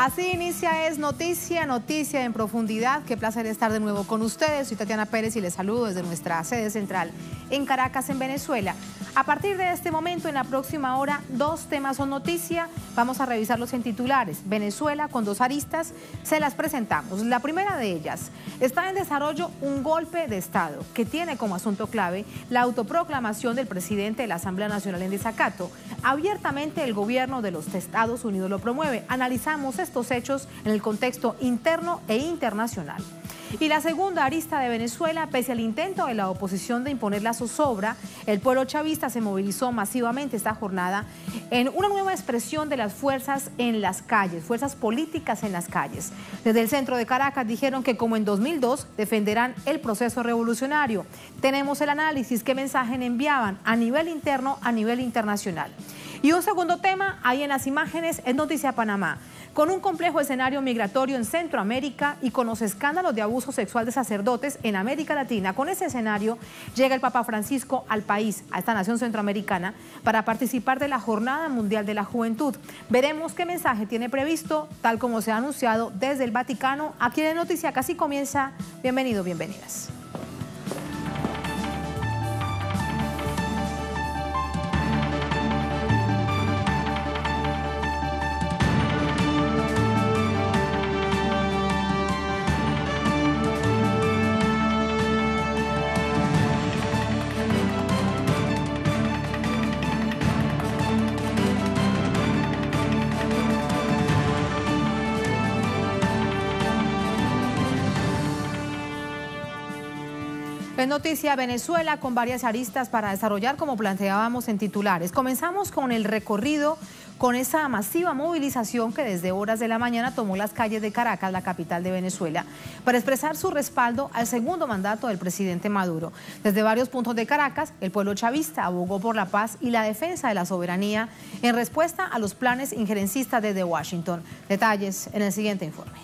Así inicia Es Noticia, noticia en profundidad. Qué placer estar de nuevo con ustedes. Soy Tatiana Pérez y les saludo desde nuestra sede central en Caracas, en Venezuela. A partir de este momento, en la próxima hora, dos temas son noticia. Vamos a revisarlos en titulares. Venezuela con dos aristas, se las presentamos. La primera de ellas, está en desarrollo un golpe de Estado que tiene como asunto clave la autoproclamación del presidente de la Asamblea Nacional en desacato. Abiertamente el gobierno de los Estados Unidos lo promueve. Analizamos estos hechos en el contexto interno e internacional. Y la segunda arista de Venezuela, pese al intento de la oposición de imponer la zozobra, el pueblo chavista se movilizó masivamente esta jornada en una nueva expresión de las fuerzas en las calles, fuerzas políticas en las calles. Desde el centro de Caracas dijeron que como en 2002 defenderán el proceso revolucionario. Tenemos el análisis, qué mensaje enviaban a nivel interno, a nivel internacional. Y un segundo tema, ahí en las imágenes, es Noticia Panamá. Con un complejo escenario migratorio en Centroamérica y con los escándalos de abuso sexual de sacerdotes en América Latina, con ese escenario llega el Papa Francisco al país, a esta nación centroamericana, para participar de la Jornada Mundial de la Juventud. Veremos qué mensaje tiene previsto, tal como se ha anunciado desde el Vaticano. Aquí en Noticia Casi comienza. Bienvenidos, bienvenidas. Es noticia Venezuela con varias aristas para desarrollar como planteábamos en titulares. Comenzamos con el recorrido con esa masiva movilización que desde horas de la mañana tomó las calles de Caracas, la capital de Venezuela, para expresar su respaldo al segundo mandato del presidente Maduro. Desde varios puntos de Caracas, el pueblo chavista abogó por la paz y la defensa de la soberanía en respuesta a los planes injerencistas desde Washington. Detalles en el siguiente informe.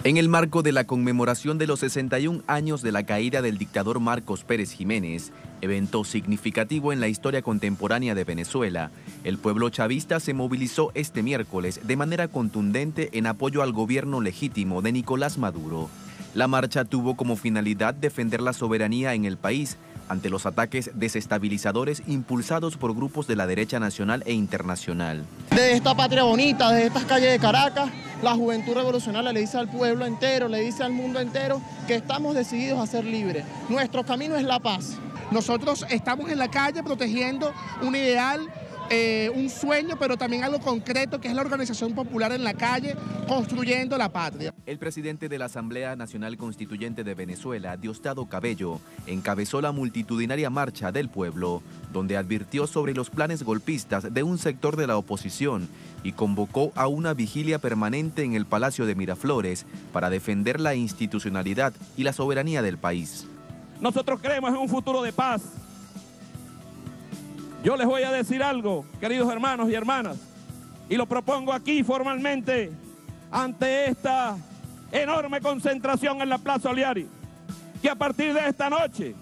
En el marco de la conmemoración de los 61 años de la caída del dictador Marcos Pérez Jiménez, evento significativo en la historia contemporánea de Venezuela, el pueblo chavista se movilizó este miércoles de manera contundente en apoyo al gobierno legítimo de Nicolás Maduro. La marcha tuvo como finalidad defender la soberanía en el país ante los ataques desestabilizadores impulsados por grupos de la derecha nacional e internacional. De esta patria bonita, de estas calles de Caracas, la juventud revolucionaria le dice al pueblo entero, le dice al mundo entero que estamos decididos a ser libres. Nuestro camino es la paz. Nosotros estamos en la calle protegiendo un ideal, un sueño, pero también algo concreto, que es la organización popular en la calle, construyendo la patria. El presidente de la Asamblea Nacional Constituyente de Venezuela, Diosdado Cabello, encabezó la multitudinaria marcha del pueblo, donde advirtió sobre los planes golpistas de un sector de la oposición y convocó a una vigilia permanente en el Palacio de Miraflores para defender la institucionalidad y la soberanía del país. Nosotros creemos en un futuro de paz. Yo les voy a decir algo, queridos hermanos y hermanas, y lo propongo aquí formalmente ante esta enorme concentración en la Plaza Oliari, que a partir de esta noche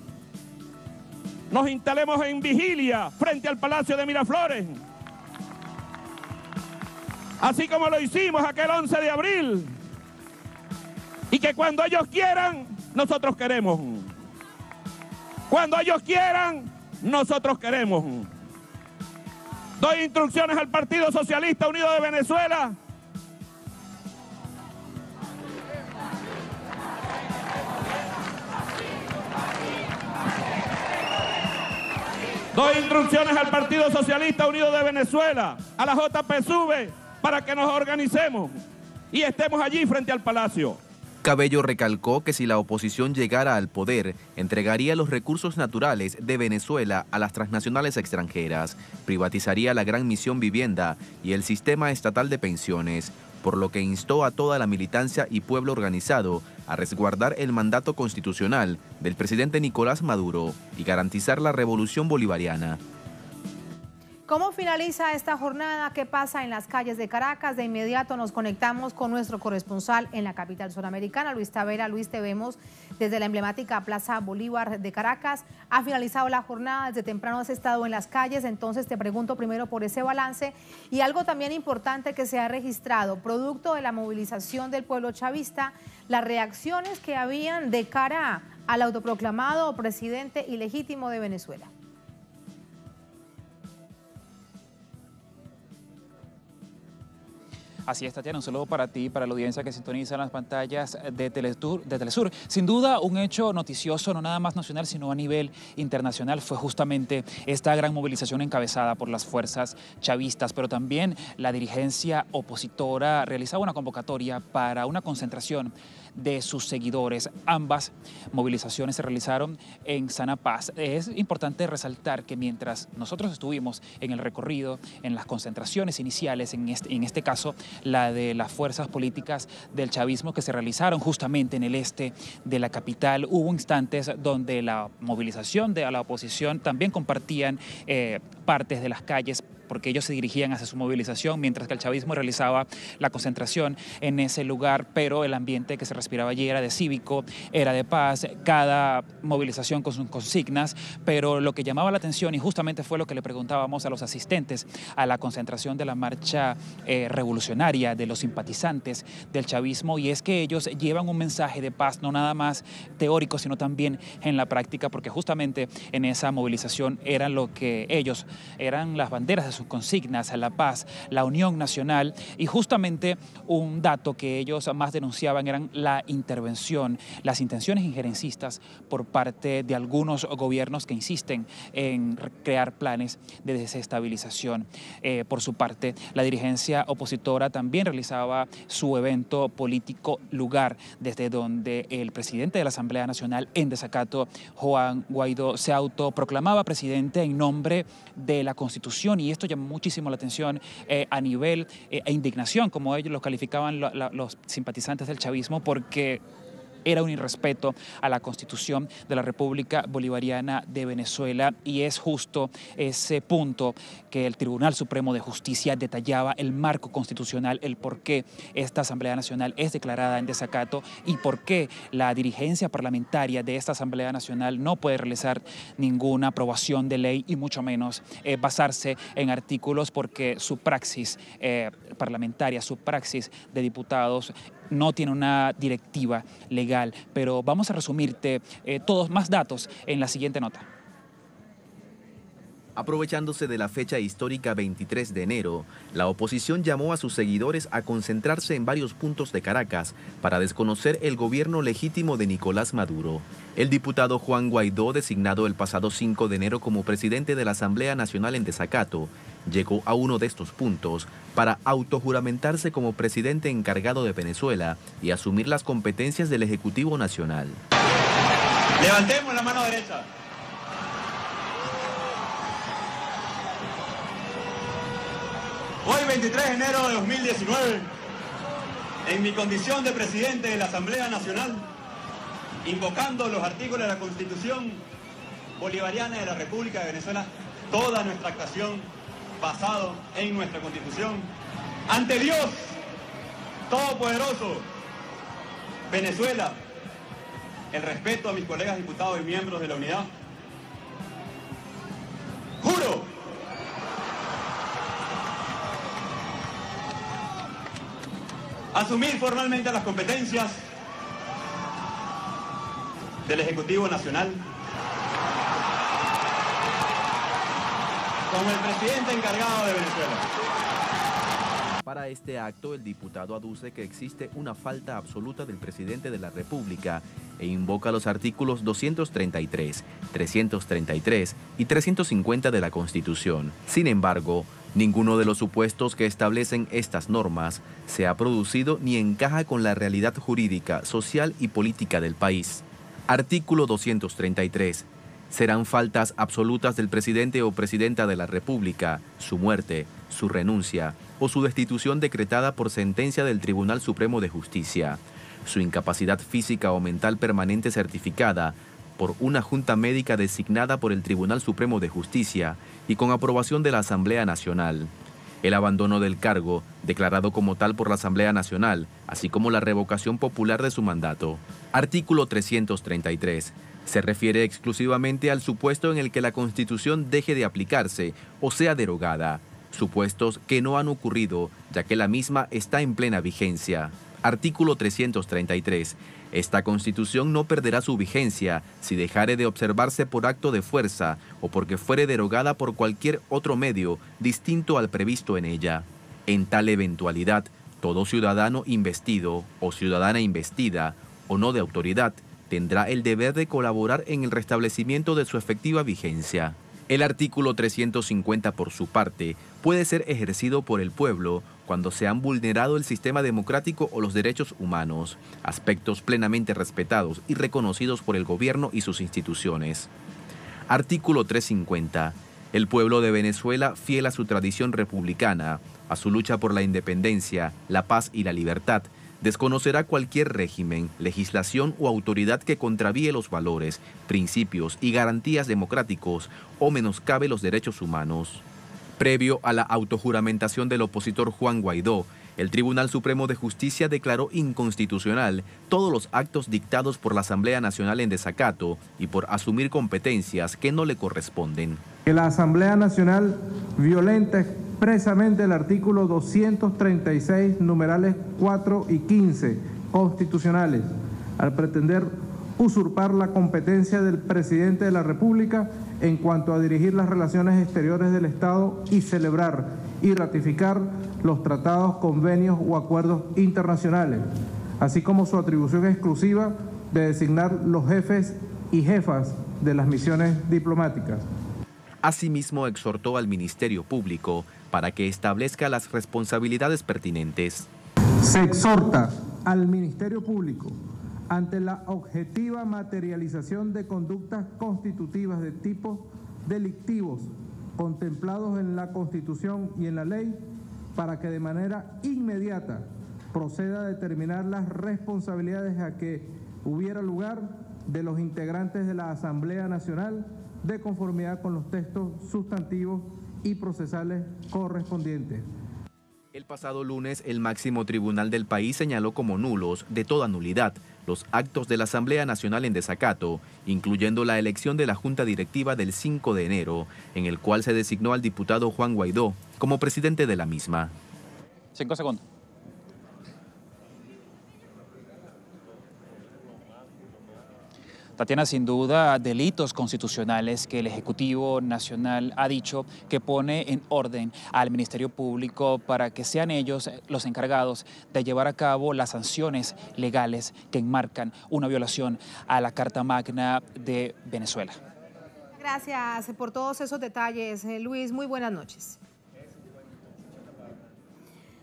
nos instalemos en vigilia frente al Palacio de Miraflores, así como lo hicimos aquel 11 de abril, y que cuando ellos quieran, nosotros queremos. Cuando ellos quieran, nosotros queremos. Doy instrucciones al Partido Socialista Unido de Venezuela a la JPSUV, para que nos organicemos y estemos allí frente al Palacio. Cabello recalcó que si la oposición llegara al poder, entregaría los recursos naturales de Venezuela a las transnacionales extranjeras, privatizaría la Gran Misión Vivienda y el sistema estatal de pensiones, por lo que instó a toda la militancia y pueblo organizado a resguardar el mandato constitucional del presidente Nicolás Maduro y garantizar la revolución bolivariana. ¿Cómo finaliza esta jornada? ¿Qué pasa en las calles de Caracas? De inmediato nos conectamos con nuestro corresponsal en la capital sudamericana, Luis Tavera. Luis, te vemos desde la emblemática Plaza Bolívar de Caracas. Ha finalizado la jornada, desde temprano has estado en las calles, entonces te pregunto primero por ese balance y algo también importante que se ha registrado, producto de la movilización del pueblo chavista, las reacciones que habían de cara al autoproclamado presidente ilegítimo de Venezuela. Así es, Tatiana, un saludo para ti y para la audiencia que sintoniza las pantallas de Telesur. Sin duda, un hecho noticioso, no nada más nacional, sino a nivel internacional, fue justamente esta gran movilización encabezada por las fuerzas chavistas, pero también la dirigencia opositora realizaba una convocatoria para una concentración de sus seguidores. Ambas movilizaciones se realizaron en Sana Paz. Es importante resaltar que mientras nosotros estuvimos en el recorrido, en las concentraciones iniciales, en este caso la de las fuerzas políticas del chavismo que se realizaron justamente en el este de la capital, hubo instantes donde la movilización de la oposición también compartían partes de las calles, porque ellos se dirigían hacia su movilización, mientras que el chavismo realizaba la concentración en ese lugar, pero el ambiente que se respiraba allí era de cívico, era de paz, cada movilización con sus consignas, pero lo que llamaba la atención, y justamente fue lo que le preguntábamos a los asistentes a la concentración de la marcha revolucionaria de los simpatizantes del chavismo, y es que ellos llevan un mensaje de paz, no nada más teórico, sino también en la práctica, porque justamente en esa movilización eran lo que ellos, eran las banderas de sus consignas, la paz, la unión nacional, y justamente un dato que ellos más denunciaban eran la intervención, las intenciones injerencistas por parte de algunos gobiernos que insisten en crear planes de desestabilización. Por su parte, la dirigencia opositora también realizaba su evento político lugar, desde donde el presidente de la Asamblea Nacional en desacato, Juan Guaidó, se autoproclamaba presidente en nombre de la Constitución, y esto llamó muchísimo la atención a nivel e indignación, como ellos lo calificaban los simpatizantes del chavismo, porque era un irrespeto a la Constitución de la República Bolivariana de Venezuela, y es justo ese punto que el Tribunal Supremo de Justicia detallaba, el marco constitucional, el por qué esta Asamblea Nacional es declarada en desacato y por qué la dirigencia parlamentaria de esta Asamblea Nacional no puede realizar ninguna aprobación de ley y mucho menos basarse en artículos, porque su praxis parlamentaria, su praxis de diputados no tiene una directiva legal. Pero vamos a resumirte todos más datos en la siguiente nota. Aprovechándose de la fecha histórica 23 de enero, la oposición llamó a sus seguidores a concentrarse en varios puntos de Caracas para desconocer el gobierno legítimo de Nicolás Maduro. El diputado Juan Guaidó, designado el pasado 5 de enero como presidente de la Asamblea Nacional en desacato, llegó a uno de estos puntos para autojuramentarse como presidente encargado de Venezuela y asumir las competencias del Ejecutivo Nacional. Levantemos la mano derecha. Hoy, 23 de enero de 2019, en mi condición de presidente de la Asamblea Nacional, invocando los artículos de la Constitución Bolivariana de la República de Venezuela, toda nuestra actuación basado en nuestra Constitución, ante Dios Todopoderoso, Venezuela, el respeto a mis colegas diputados y miembros de la unidad, juro asumir formalmente las competencias del Ejecutivo Nacional como el presidente encargado de Venezuela. Para este acto, el diputado aduce que existe una falta absoluta del presidente de la República e invoca los artículos 233, 333 y 350 de la Constitución. Sin embargo, ninguno de los supuestos que establecen estas normas se ha producido ni encaja con la realidad jurídica, social y política del país. Artículo 233. Serán faltas absolutas del presidente o presidenta de la República su muerte, su renuncia o su destitución decretada por sentencia del Tribunal Supremo de Justicia, su incapacidad física o mental permanente certificada por una junta médica designada por el Tribunal Supremo de Justicia y con aprobación de la Asamblea Nacional. El abandono del cargo, declarado como tal por la Asamblea Nacional, así como la revocación popular de su mandato. Artículo 333. Se refiere exclusivamente al supuesto en el que la Constitución deje de aplicarse o sea derogada, supuestos que no han ocurrido, ya que la misma está en plena vigencia. Artículo 333. Esta Constitución no perderá su vigencia si dejare de observarse por acto de fuerza o porque fuere derogada por cualquier otro medio distinto al previsto en ella. En tal eventualidad, todo ciudadano investido o ciudadana investida o no de autoridad tendrá el deber de colaborar en el restablecimiento de su efectiva vigencia. El artículo 350, por su parte, puede ser ejercido por el pueblo cuando se han vulnerado el sistema democrático o los derechos humanos, aspectos plenamente respetados y reconocidos por el gobierno y sus instituciones. Artículo 350. El pueblo de Venezuela, fiel a su tradición republicana, a su lucha por la independencia, la paz y la libertad, desconocerá cualquier régimen, legislación o autoridad que contravíe los valores, principios y garantías democráticos o menoscabe los derechos humanos. Previo a la autojuramentación del opositor Juan Guaidó, el Tribunal Supremo de Justicia declaró inconstitucional todos los actos dictados por la Asamblea Nacional en desacato y por asumir competencias que no le corresponden. Que la Asamblea Nacional violenta expresamente el artículo 236, numerales 4 y 15 constitucionales, al pretender usurpar la competencia del presidente de la República en cuanto a dirigir las relaciones exteriores del Estado y celebrar y ratificar los tratados, convenios o acuerdos internacionales, así como su atribución exclusiva de designar los jefes y jefas de las misiones diplomáticas. Asimismo, exhortó al Ministerio Público para que establezca las responsabilidades pertinentes. Se exhorta al Ministerio Público, ante la objetiva materialización de conductas constitutivas de tipo delictivos contemplados en la Constitución y en la ley, para que de manera inmediata proceda a determinar las responsabilidades a que hubiera lugar de los integrantes de la Asamblea Nacional de conformidad con los textos sustantivos y procesales correspondientes. El pasado lunes, el máximo tribunal del país señaló como nulos, de toda nulidad, los actos de la Asamblea Nacional en desacato, incluyendo la elección de la Junta Directiva del 5 de enero, en el cual se designó al diputado Juan Guaidó como presidente de la misma. 5 segundos. Tatiana, sin duda, delitos constitucionales que el Ejecutivo Nacional ha dicho que pone en orden al Ministerio Público para que sean ellos los encargados de llevar a cabo las sanciones legales que enmarcan una violación a la Carta Magna de Venezuela. Gracias por todos esos detalles, Luis. Muy buenas noches.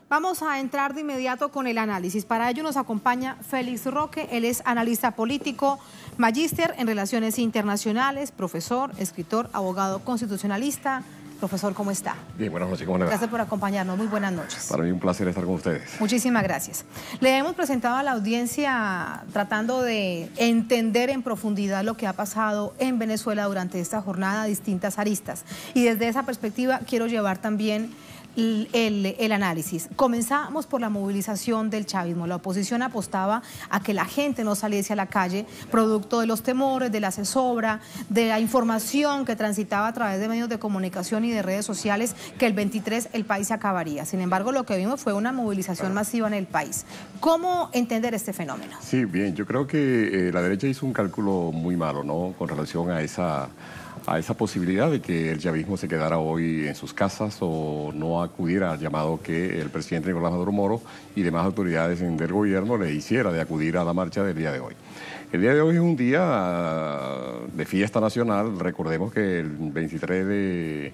Vamos a entrar de inmediato con el análisis. Para ello nos acompaña Félix Roque. Él es analista político, magíster en Relaciones Internacionales, profesor, escritor, abogado constitucionalista. Profesor, ¿cómo está? Bien, buenas noches. ¿Cómo le va? Gracias por acompañarnos. Muy buenas noches. Para mí un placer estar con ustedes. Muchísimas gracias. Le hemos presentado a la audiencia tratando de entender en profundidad lo que ha pasado en Venezuela durante esta jornada, distintas aristas. Y desde esa perspectiva quiero llevar también el análisis. Comenzamos por la movilización del chavismo. La oposición apostaba a que la gente no saliese a la calle, producto de los temores, de la zozobra, de la información que transitaba a través de medios de comunicación y de redes sociales, que el 23 el país se acabaría. Sin embargo, lo que vimos fue una movilización masiva en el país. ¿Cómo entender este fenómeno? Sí, bien, yo creo que la derecha hizo un cálculo muy malo, ¿no?, con relación a esa posibilidad de que el chavismo se quedara hoy en sus casas o no acudiera al llamado que el presidente Nicolás Maduro Moro y demás autoridades del gobierno le hiciera de acudir a la marcha del día de hoy. El día de hoy es un día de fiesta nacional. Recordemos que el 23 de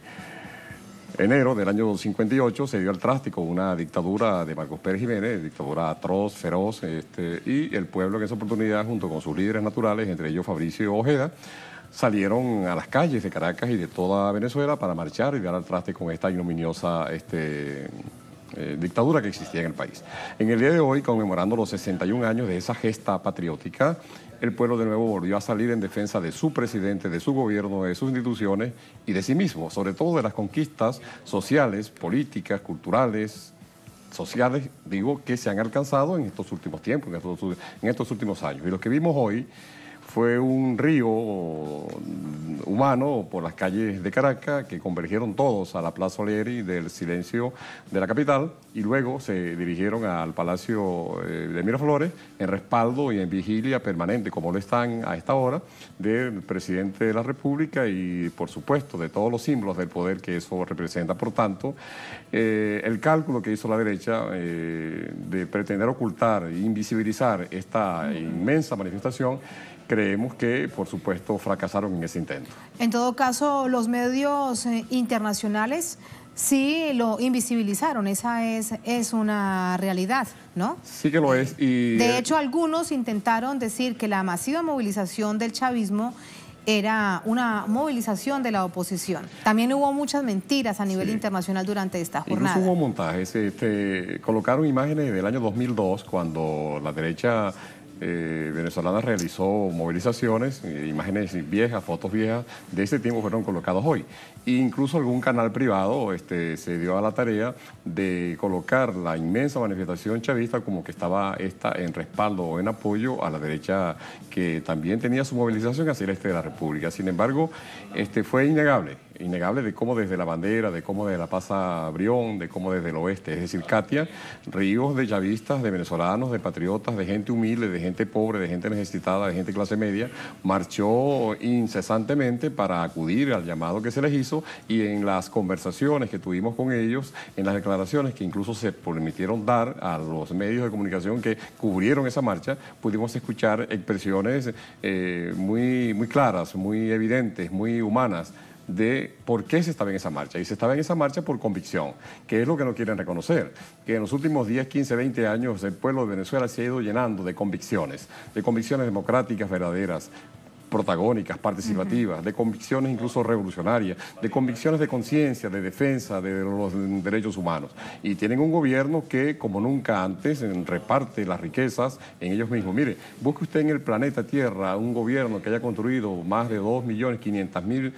enero del año 58 se dio al traste con una dictadura de Marcos Pérez Jiménez, dictadura atroz, feroz, y el pueblo en esa oportunidad, junto con sus líderes naturales, entre ellos Fabricio Ojeda, salieron a las calles de Caracas y de toda Venezuela para marchar y dar al traste con esta ignominiosa dictadura que existía en el país. En el día de hoy, conmemorando los 61 años de esa gesta patriótica, el pueblo de nuevo volvió a salir en defensa de su presidente, de su gobierno, de sus instituciones y de sí mismo, sobre todo de las conquistas sociales, políticas, culturales, sociales, digo, que se han alcanzado en estos últimos tiempos, en estos últimos años. Y lo que vimos hoy fue un río humano por las calles de Caracas que convergieron todos a la Plaza Olieri del silencio de la capital y luego se dirigieron al Palacio de Miraflores en respaldo y en vigilia permanente, como lo están a esta hora, del presidente de la República y, por supuesto, de todos los símbolos del poder que eso representa. Por tanto, el cálculo que hizo la derecha de pretender ocultar e invisibilizar esta inmensa manifestación, creemos que, por supuesto, fracasaron en ese intento. En todo caso, los medios internacionales sí lo invisibilizaron, esa es una realidad, ¿no? Sí que lo es. Y de hecho, algunos intentaron decir que la masiva movilización del chavismo era una movilización de la oposición. También hubo muchas mentiras a nivel internacional durante esta jornada. Incluso hubo montajes, colocaron imágenes del año 2002, cuando la derecha venezolana realizó movilizaciones, imágenes viejas, fotos viejas de ese tiempo fueron colocados hoy. E incluso algún canal privado se dio a la tarea de colocar la inmensa manifestación chavista como que estaba en respaldo o en apoyo a la derecha que también tenía su movilización hacia el este de la República. Sin embargo, fue innegable de cómo desde la bandera, de cómo desde la Plaza Brión, de cómo desde el oeste, es decir, Katia, ríos de chavistas, de venezolanos, de patriotas, de gente humilde, de gente pobre, de gente necesitada, de gente clase media, marchó incesantemente para acudir al llamado que se les hizo y en las conversaciones que tuvimos con ellos, en las declaraciones que incluso se permitieron dar a los medios de comunicación que cubrieron esa marcha, pudimos escuchar expresiones muy claras, muy evidentes, muy humanas, de por qué se estaba en esa marcha. Y se estaba en esa marcha por convicción, que es lo que no quieren reconocer, que en los últimos 10, 15, 20 años el pueblo de Venezuela se ha ido llenando de convicciones democráticas verdaderas, protagónicas, participativas, de convicciones incluso revolucionarias, de convicciones de conciencia, de defensa de los derechos humanos. Y tienen un gobierno que, como nunca antes, reparte las riquezas en ellos mismos. Mire, busque usted en el planeta Tierra un gobierno que haya construido más de 2.500.000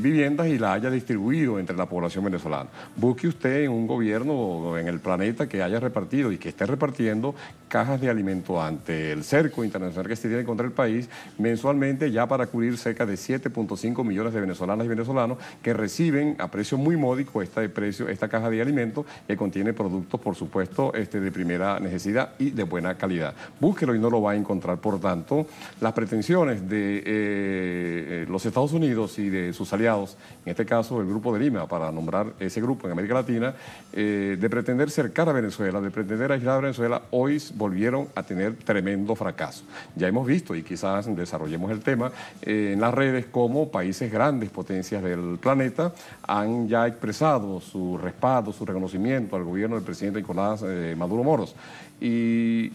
viviendas y la haya distribuido entre la población venezolana. Busque usted en un gobierno en el planeta que haya repartido y que esté repartiendo cajas de alimento ante el cerco internacional que se tiene contra el país mensualmente, ya para cubrir cerca de 7.5 millones de venezolanas y venezolanos que reciben a precio muy módico esta caja de alimentos que contiene productos, por supuesto, de primera necesidad y de buena calidad. Búsquelo y no lo va a encontrar. Por tanto, las pretensiones de los Estados Unidos y de sus aliados, en este caso el Grupo de Lima, para nombrar ese grupo en América Latina, de pretender cercar a Venezuela, de pretender aislar a Venezuela, hoy volvieron a tener tremendo fracaso. Ya hemos visto, y quizás desarrollemos el tema, en las redes cómo países grandes, potencias del planeta, han ya expresado su respaldo, su reconocimiento al gobierno del presidente Nicolás Maduro Moros. Y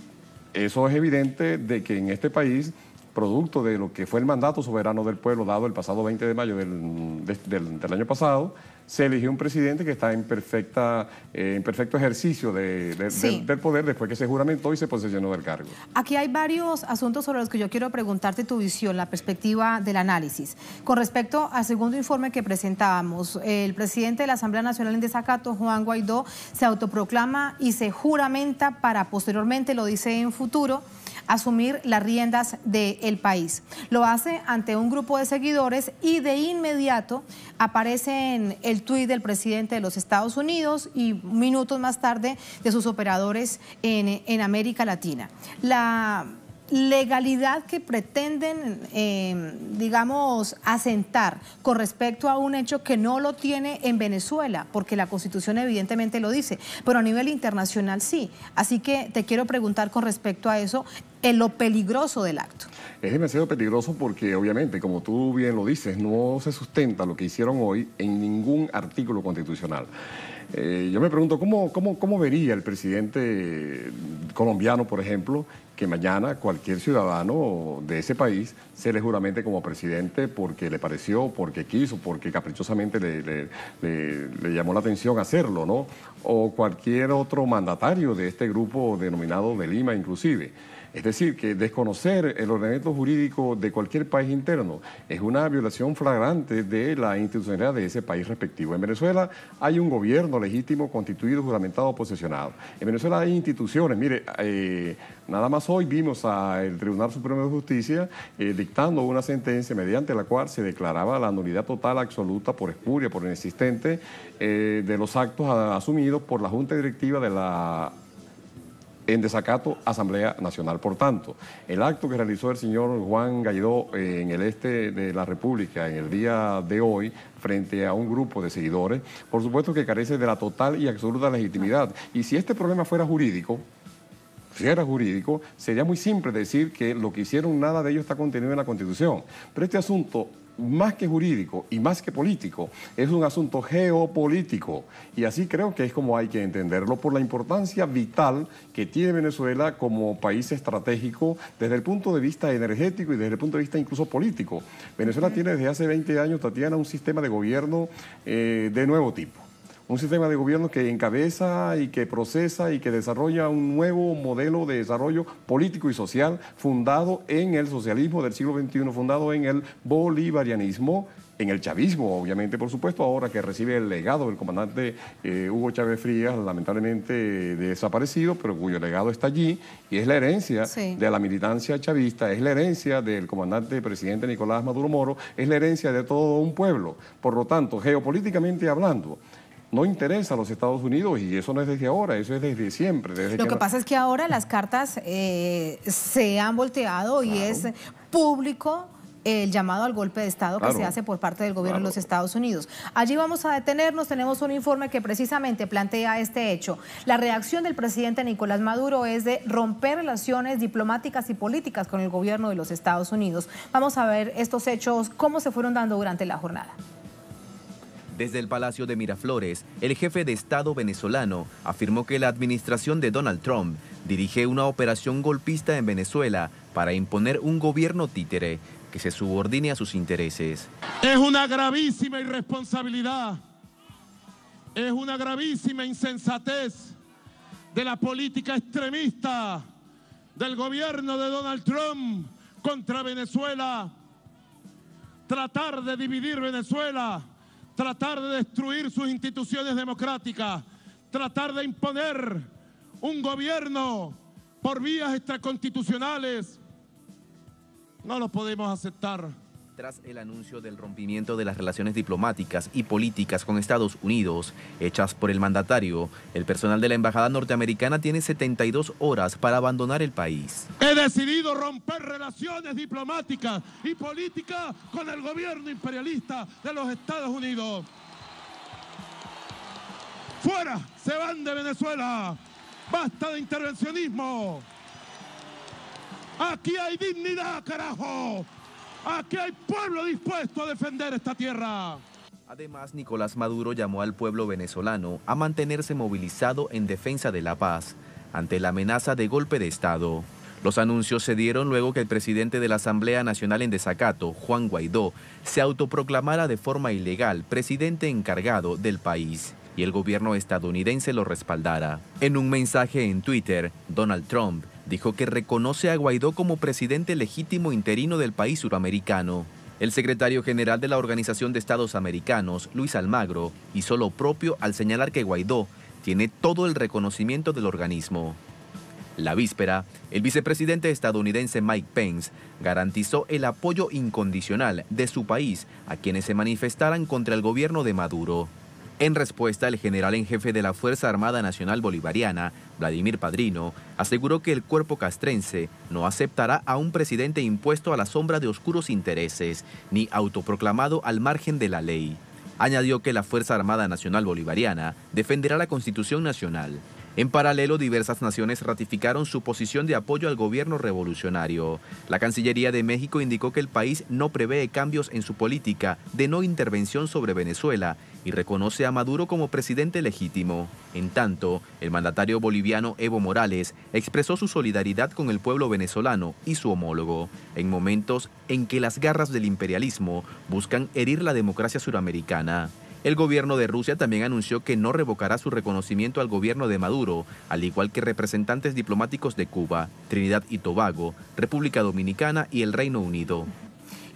eso es evidente de que en este país, producto de lo que fue el mandato soberano del pueblo dado el pasado 20 de mayo del año pasado, se eligió un presidente que está en perfecto ejercicio del poder después que se juramentó y se posesionó del cargo. Aquí hay varios asuntos sobre los que yo quiero preguntarte tu visión, la perspectiva del análisis. Con respecto al segundo informe que presentábamos, el presidente de la Asamblea Nacional en desacato, Juan Guaidó, se autoproclama y se juramenta para posteriormente, lo dice en futuro, asumir las riendas del país. Lo hace ante un grupo de seguidores y de inmediato aparece en el tuit del presidente de los Estados Unidos y minutos más tarde de sus operadores en América Latina. La legalidad que pretenden, digamos, asentar con respecto a un hecho que no lo tiene en Venezuela, porque la Constitución evidentemente lo dice, pero a nivel internacional sí. Así que te quiero preguntar con respecto a eso, en lo peligroso del acto. Es demasiado peligroso porque, obviamente, como tú bien lo dices, no se sustenta lo que hicieron hoy en ningún artículo constitucional. Yo me pregunto, ¿cómo vería el presidente colombiano, por ejemplo, que mañana cualquier ciudadano de ese país se le juramente como presidente porque le pareció, porque quiso, porque caprichosamente le llamó la atención hacerlo, ¿no? O cualquier otro mandatario de este grupo denominado de Lima inclusive. Es decir, que desconocer el ordenamiento jurídico de cualquier país interno es una violación flagrante de la institucionalidad de ese país respectivo. En Venezuela hay un gobierno legítimo, constituido, juramentado, posesionado. En Venezuela hay instituciones. Mire, nada más hoy vimos al Tribunal Supremo de Justicia dictando una sentencia mediante la cual se declaraba la nulidad total, absoluta, por espuria, por inexistente, de los actos asumidos por la Junta Directiva de la en desacato Asamblea Nacional. Por tanto, el acto que realizó el señor Juan Guaidó en el este de la República en el día de hoy frente a un grupo de seguidores, por supuesto que carece de la total y absoluta legitimidad. Y si este problema fuera jurídico, sería muy simple decir que lo que hicieron, nada de ello está contenido en la Constitución. Pero este asunto, más que jurídico y más que político, es un asunto geopolítico. Y así creo que es como hay que entenderlo, por la importancia vital que tiene Venezuela como país estratégico desde el punto de vista energético y desde el punto de vista incluso político. Venezuela tiene desde hace 20 años, Tatiana, un sistema de gobierno de nuevo tipo. Un sistema de gobierno que encabeza y que procesa y que desarrolla un nuevo modelo de desarrollo político y social fundado en el socialismo del siglo XXI, fundado en el bolivarianismo, en el chavismo, obviamente, por supuesto, ahora que recibe el legado del comandante Hugo Chávez Frías, lamentablemente desaparecido, pero cuyo legado está allí, y es la herencia de la militancia chavista, es la herencia del comandante presidente Nicolás Maduro Moro, es la herencia de todo un pueblo. Por lo tanto, geopolíticamente hablando, no interesa a los Estados Unidos, y eso no es desde ahora, eso es desde siempre. Lo que pasa es que ahora las cartas se han volteado y es público el llamado al golpe de Estado que se hace por parte del gobierno de los Estados Unidos. Allí vamos a detenernos, tenemos un informe que precisamente plantea este hecho. La reacción del presidente Nicolás Maduro es de romper relaciones diplomáticas y políticas con el gobierno de los Estados Unidos. Vamos a ver estos hechos, cómo se fueron dando durante la jornada. Desde el Palacio de Miraflores, el jefe de Estado venezolano afirmó que la administración de Donald Trump dirige una operación golpista en Venezuela para imponer un gobierno títere que se subordine a sus intereses. Es una gravísima irresponsabilidad, es una gravísima insensatez de la política extremista del gobierno de Donald Trump contra Venezuela, tratar de dividir Venezuela, tratar de destruir sus instituciones democráticas, tratar de imponer un gobierno por vías extraconstitucionales. No lo podemos aceptar. Tras el anuncio del rompimiento de las relaciones diplomáticas y políticas con Estados Unidos, hechas por el mandatario, el personal de la embajada norteamericana tiene 72 horas para abandonar el país. He decidido romper relaciones diplomáticas y políticas con el gobierno imperialista de los Estados Unidos. ¡Fuera! ¡Se van de Venezuela! ¡Basta de intervencionismo! ¡Aquí hay dignidad, carajo! ¡Aquí hay pueblo dispuesto a defender esta tierra! Además, Nicolás Maduro llamó al pueblo venezolano a mantenerse movilizado en defensa de la paz ante la amenaza de golpe de Estado. Los anuncios se dieron luego que el presidente de la Asamblea Nacional en desacato, Juan Guaidó, se autoproclamara de forma ilegal presidente encargado del país y el gobierno estadounidense lo respaldara. En un mensaje en Twitter, Donald Trump dijo que reconoce a Guaidó como presidente legítimo interino del país suramericano. El secretario general de la Organización de Estados Americanos, Luis Almagro, hizo lo propio al señalar que Guaidó tiene todo el reconocimiento del organismo. La víspera, el vicepresidente estadounidense Mike Pence garantizó el apoyo incondicional de su país a quienes se manifestaran contra el gobierno de Maduro. En respuesta, el general en jefe de la Fuerza Armada Nacional Bolivariana, Vladimir Padrino, aseguró que el cuerpo castrense no aceptará a un presidente impuesto a la sombra de oscuros intereses, ni autoproclamado al margen de la ley. 'Añadió que la Fuerza Armada Nacional Bolivariana defenderá la Constitución Nacional. En paralelo, diversas naciones ratificaron su posición de apoyo al gobierno revolucionario. La Cancillería de México indicó que el país no prevé cambios en su política de no intervención sobre Venezuela y reconoce a Maduro como presidente legítimo. En tanto, el mandatario boliviano Evo Morales expresó su solidaridad con el pueblo venezolano y su homólogo, en momentos en que las garras del imperialismo buscan herir la democracia suramericana. El gobierno de Rusia también anunció que no revocará su reconocimiento al gobierno de Maduro, al igual que representantes diplomáticos de Cuba, Trinidad y Tobago, República Dominicana y el Reino Unido.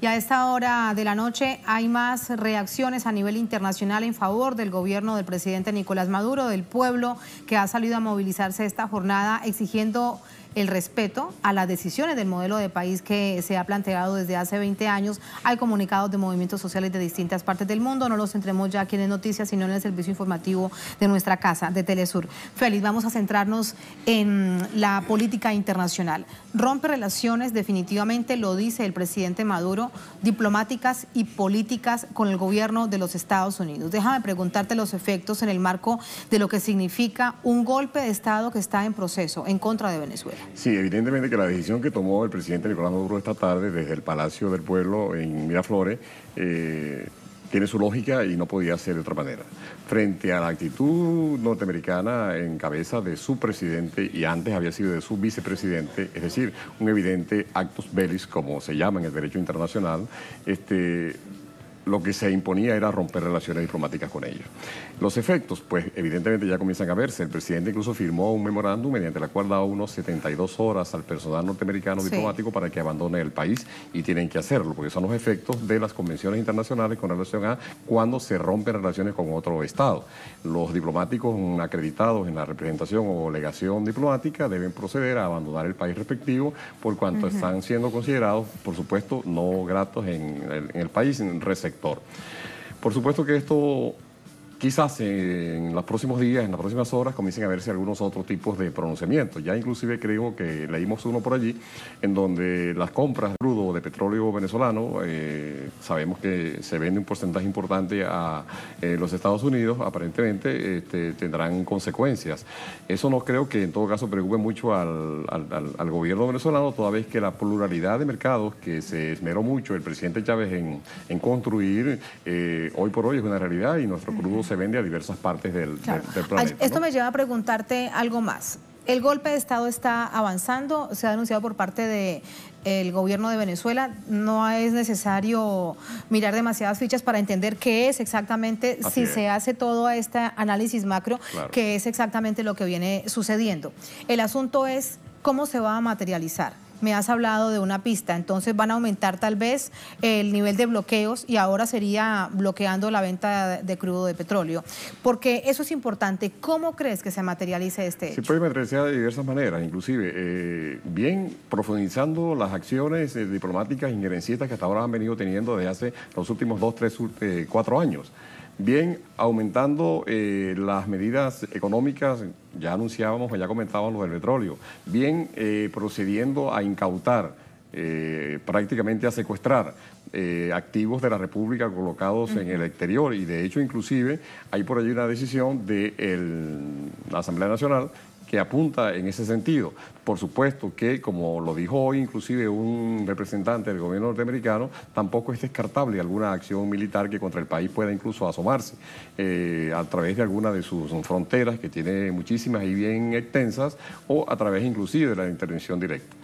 Y a esta hora de la noche hay más reacciones a nivel internacional en favor del gobierno del presidente Nicolás Maduro, del pueblo que ha salido a movilizarse esta jornada exigiendo el respeto a las decisiones del modelo de país que se ha planteado desde hace 20 años. Hay comunicados de movimientos sociales de distintas partes del mundo. No los centremos ya aquí en Noticias, sino en el servicio informativo de nuestra casa, de Telesur. Félix, vamos a centrarnos en la política internacional. Rompe relaciones, definitivamente, lo dice el presidente Maduro, diplomáticas y políticas con el gobierno de los Estados Unidos. Déjame preguntarte los efectos en el marco de lo que significa un golpe de Estado que está en proceso en contra de Venezuela. Sí, evidentemente que la decisión que tomó el presidente Nicolás Maduro esta tarde desde el Palacio del Pueblo en Miraflores tiene su lógica y no podía ser de otra manera. Frente a la actitud norteamericana en cabeza de su presidente y antes había sido de su vicepresidente, es decir, un evidente actus bellis, como se llama en el derecho internacional, lo que se imponía era romper relaciones diplomáticas con ellos. Los efectos, pues evidentemente ya comienzan a verse. El presidente incluso firmó un memorándum mediante el cual da unos 72 horas al personal norteamericano diplomático para que abandone el país, y tienen que hacerlo, porque son los efectos de las convenciones internacionales con relación a cuando se rompen relaciones con otro Estado. Los diplomáticos acreditados en la representación o legación diplomática deben proceder a abandonar el país respectivo por cuanto están siendo considerados, por supuesto, no gratos en el país receptor. Por supuesto que esto quizás en los próximos días, en las próximas horas, comiencen a verse algunos otros tipos de pronunciamientos. Ya inclusive creo que leímos uno por allí en donde las compras de crudo de petróleo venezolano, sabemos que se vende un porcentaje importante a los Estados Unidos, aparentemente tendrán consecuencias. Eso no creo que en todo caso preocupe mucho al gobierno venezolano, toda vez que la pluralidad de mercados que se esmeró mucho el presidente Chávez en construir, hoy por hoy es una realidad y nuestro crudo se vende a diversas partes del planeta. Esto me lleva a preguntarte algo más. El golpe de Estado está avanzando, se ha denunciado por parte del gobierno de Venezuela. No es necesario mirar demasiadas fichas para entender qué es exactamente, se hace todo este análisis macro, qué es exactamente lo que viene sucediendo. El asunto es cómo se va a materializar. Me has hablado de una pista, entonces van a aumentar tal vez el nivel de bloqueos y ahora sería bloqueando la venta de crudo de petróleo, porque eso es importante. ¿Cómo crees que se materialice este hecho? Se puede materializar de diversas maneras, inclusive bien profundizando las acciones diplomáticas injerencistas que hasta ahora han venido teniendo desde hace los últimos 2, 3, 4 años. Bien, aumentando las medidas económicas, ya anunciábamos, ya comentábamos lo del petróleo. Bien, procediendo a incautar, prácticamente a secuestrar activos de la República colocados en el exterior, y de hecho inclusive hay por allí una decisión de la Asamblea Nacional que apunta en ese sentido. Por supuesto que, como lo dijo hoy inclusive un representante del gobierno norteamericano, tampoco es descartable alguna acción militar que contra el país pueda incluso asomarse a través de alguna de sus fronteras, que tiene muchísimas y bien extensas, o a través inclusive de la intervención directa.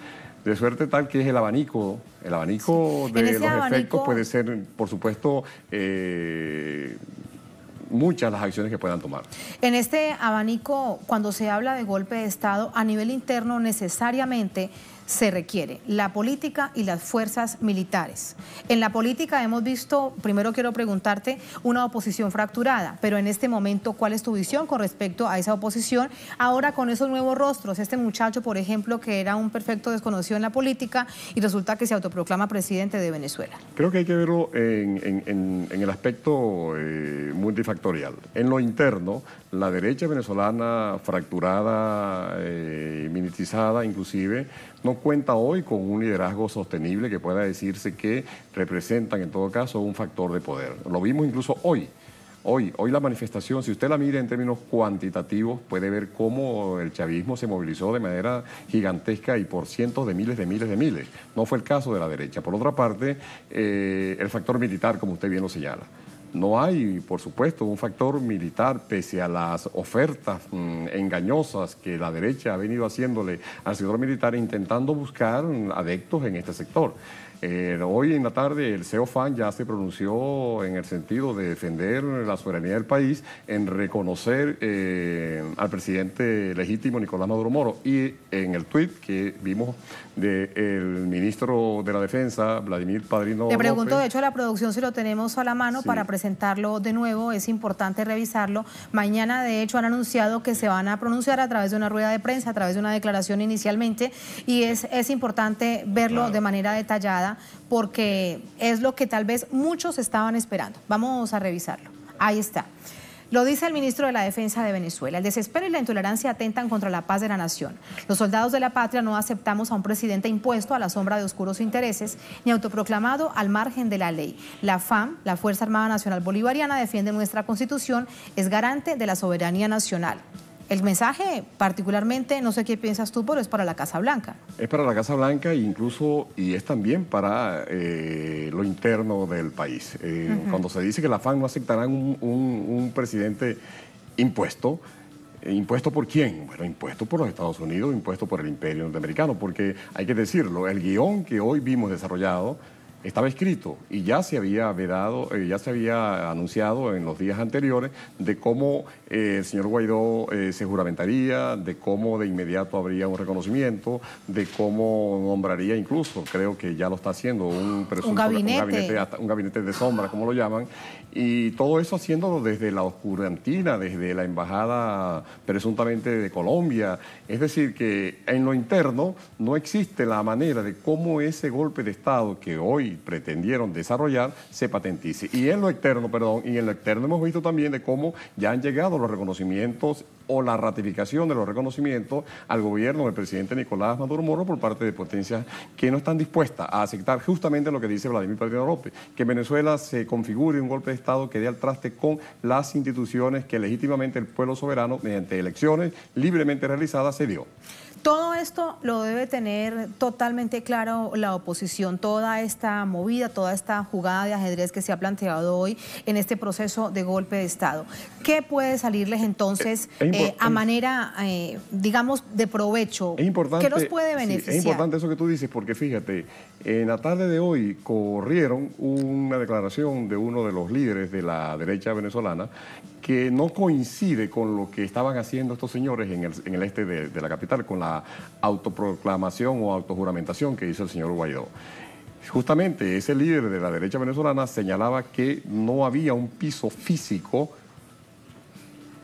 De suerte tal que es el abanico de los efectos puede ser, por supuesto, muchas las acciones que puedan tomar. En este abanico, cuando se habla de golpe de Estado, a nivel interno necesariamente se requiere la política y las fuerzas militares. En la política hemos visto, primero quiero preguntarte, una oposición fracturada, pero en este momento, ¿cuál es tu visión con respecto a esa oposición? Ahora con esos nuevos rostros, este muchacho, por ejemplo, que era un perfecto desconocido en la política y resulta que se autoproclama presidente de Venezuela. Creo que hay que verlo en el aspecto multifactorial. En lo interno, la derecha venezolana fracturada, militarizada inclusive, no cuenta hoy con un liderazgo sostenible que pueda decirse que representan en todo caso un factor de poder. Lo vimos incluso hoy. Hoy la manifestación, si usted la mira en términos cuantitativos, puede ver cómo el chavismo se movilizó de manera gigantesca y por cientos de miles. No fue el caso de la derecha. Por otra parte, el factor militar, como usted bien lo señala. No hay, por supuesto, un factor militar, pese a las ofertas engañosas que la derecha ha venido haciéndole al sector militar, intentando buscar adeptos en este sector. Hoy en la tarde el CEOFAN ya se pronunció en el sentido de defender la soberanía del país, en reconocer al presidente legítimo Nicolás Maduro Moro. Y en el tuit que vimos del ministro de la Defensa, Vladimir Padrino Le pregunto, López, de hecho, la producción, si lo tenemos a la mano, sí, para presentarlo de nuevo, es importante revisarlo. Mañana, de hecho, han anunciado que se van a pronunciar a través de una rueda de prensa, a través de una declaración inicialmente, y es importante verlo, claro, de manera detallada, porque es lo que tal vez muchos estaban esperando. Vamos a revisarlo. Ahí está. Lo dice el ministro de la Defensa de Venezuela. El desespero y la intolerancia atentan contra la paz de la nación. Los soldados de la patria no aceptamos a un presidente impuesto a la sombra de oscuros intereses ni autoproclamado al margen de la ley. La FAM, la Fuerza Armada Nacional Bolivariana, defiende nuestra Constitución, es garante de la soberanía nacional. El mensaje, particularmente, no sé qué piensas tú, pero es para la Casa Blanca. Es para la Casa Blanca y es también para lo interno del país. Cuando se dice que la FARC no aceptará un presidente impuesto, ¿impuesto por quién? Bueno, impuesto por los Estados Unidos, impuesto por el imperio norteamericano, porque hay que decirlo, el guión que hoy vimos desarrollado estaba escrito y ya se había vedado, ya se había anunciado en los días anteriores de cómo el señor Guaidó se juramentaría, de cómo de inmediato habría un reconocimiento, de cómo nombraría incluso, creo que ya lo está haciendo, un gabinete de sombra, como lo llaman, y todo eso haciéndolo desde la oscurantina, desde la embajada presuntamente de Colombia. Es decir, que en lo interno no existe la manera de cómo ese golpe de Estado que hoy pretendieron desarrollar se patentice. Y en lo externo hemos visto también de cómo ya han llegado los reconocimientos o la ratificación de los reconocimientos al gobierno del presidente Nicolás Maduro Moro por parte de potencias que no están dispuestas a aceptar justamente lo que dice Vladimir Padrino López, que en Venezuela se configure un golpe de Estado que dé al traste con las instituciones que legítimamente el pueblo soberano, mediante elecciones libremente realizadas, se dio. Todo esto lo debe tener totalmente claro la oposición, toda esta movida, toda esta jugada de ajedrez que se ha planteado hoy en este proceso de golpe de Estado. ¿Qué puede salirles entonces a manera, digamos, de provecho? Es importante, ¿qué los puede beneficiar? Sí, es importante eso que tú dices, porque fíjate, en la tarde de hoy corrieron una declaración de uno de los líderes de la derecha venezolana que no coincide con lo que estaban haciendo estos señores en el este de la capital, con la autoproclamación o autojuramentación que hizo el señor Guaidó. Justamente ese líder de la derecha venezolana señalaba que no había un piso físico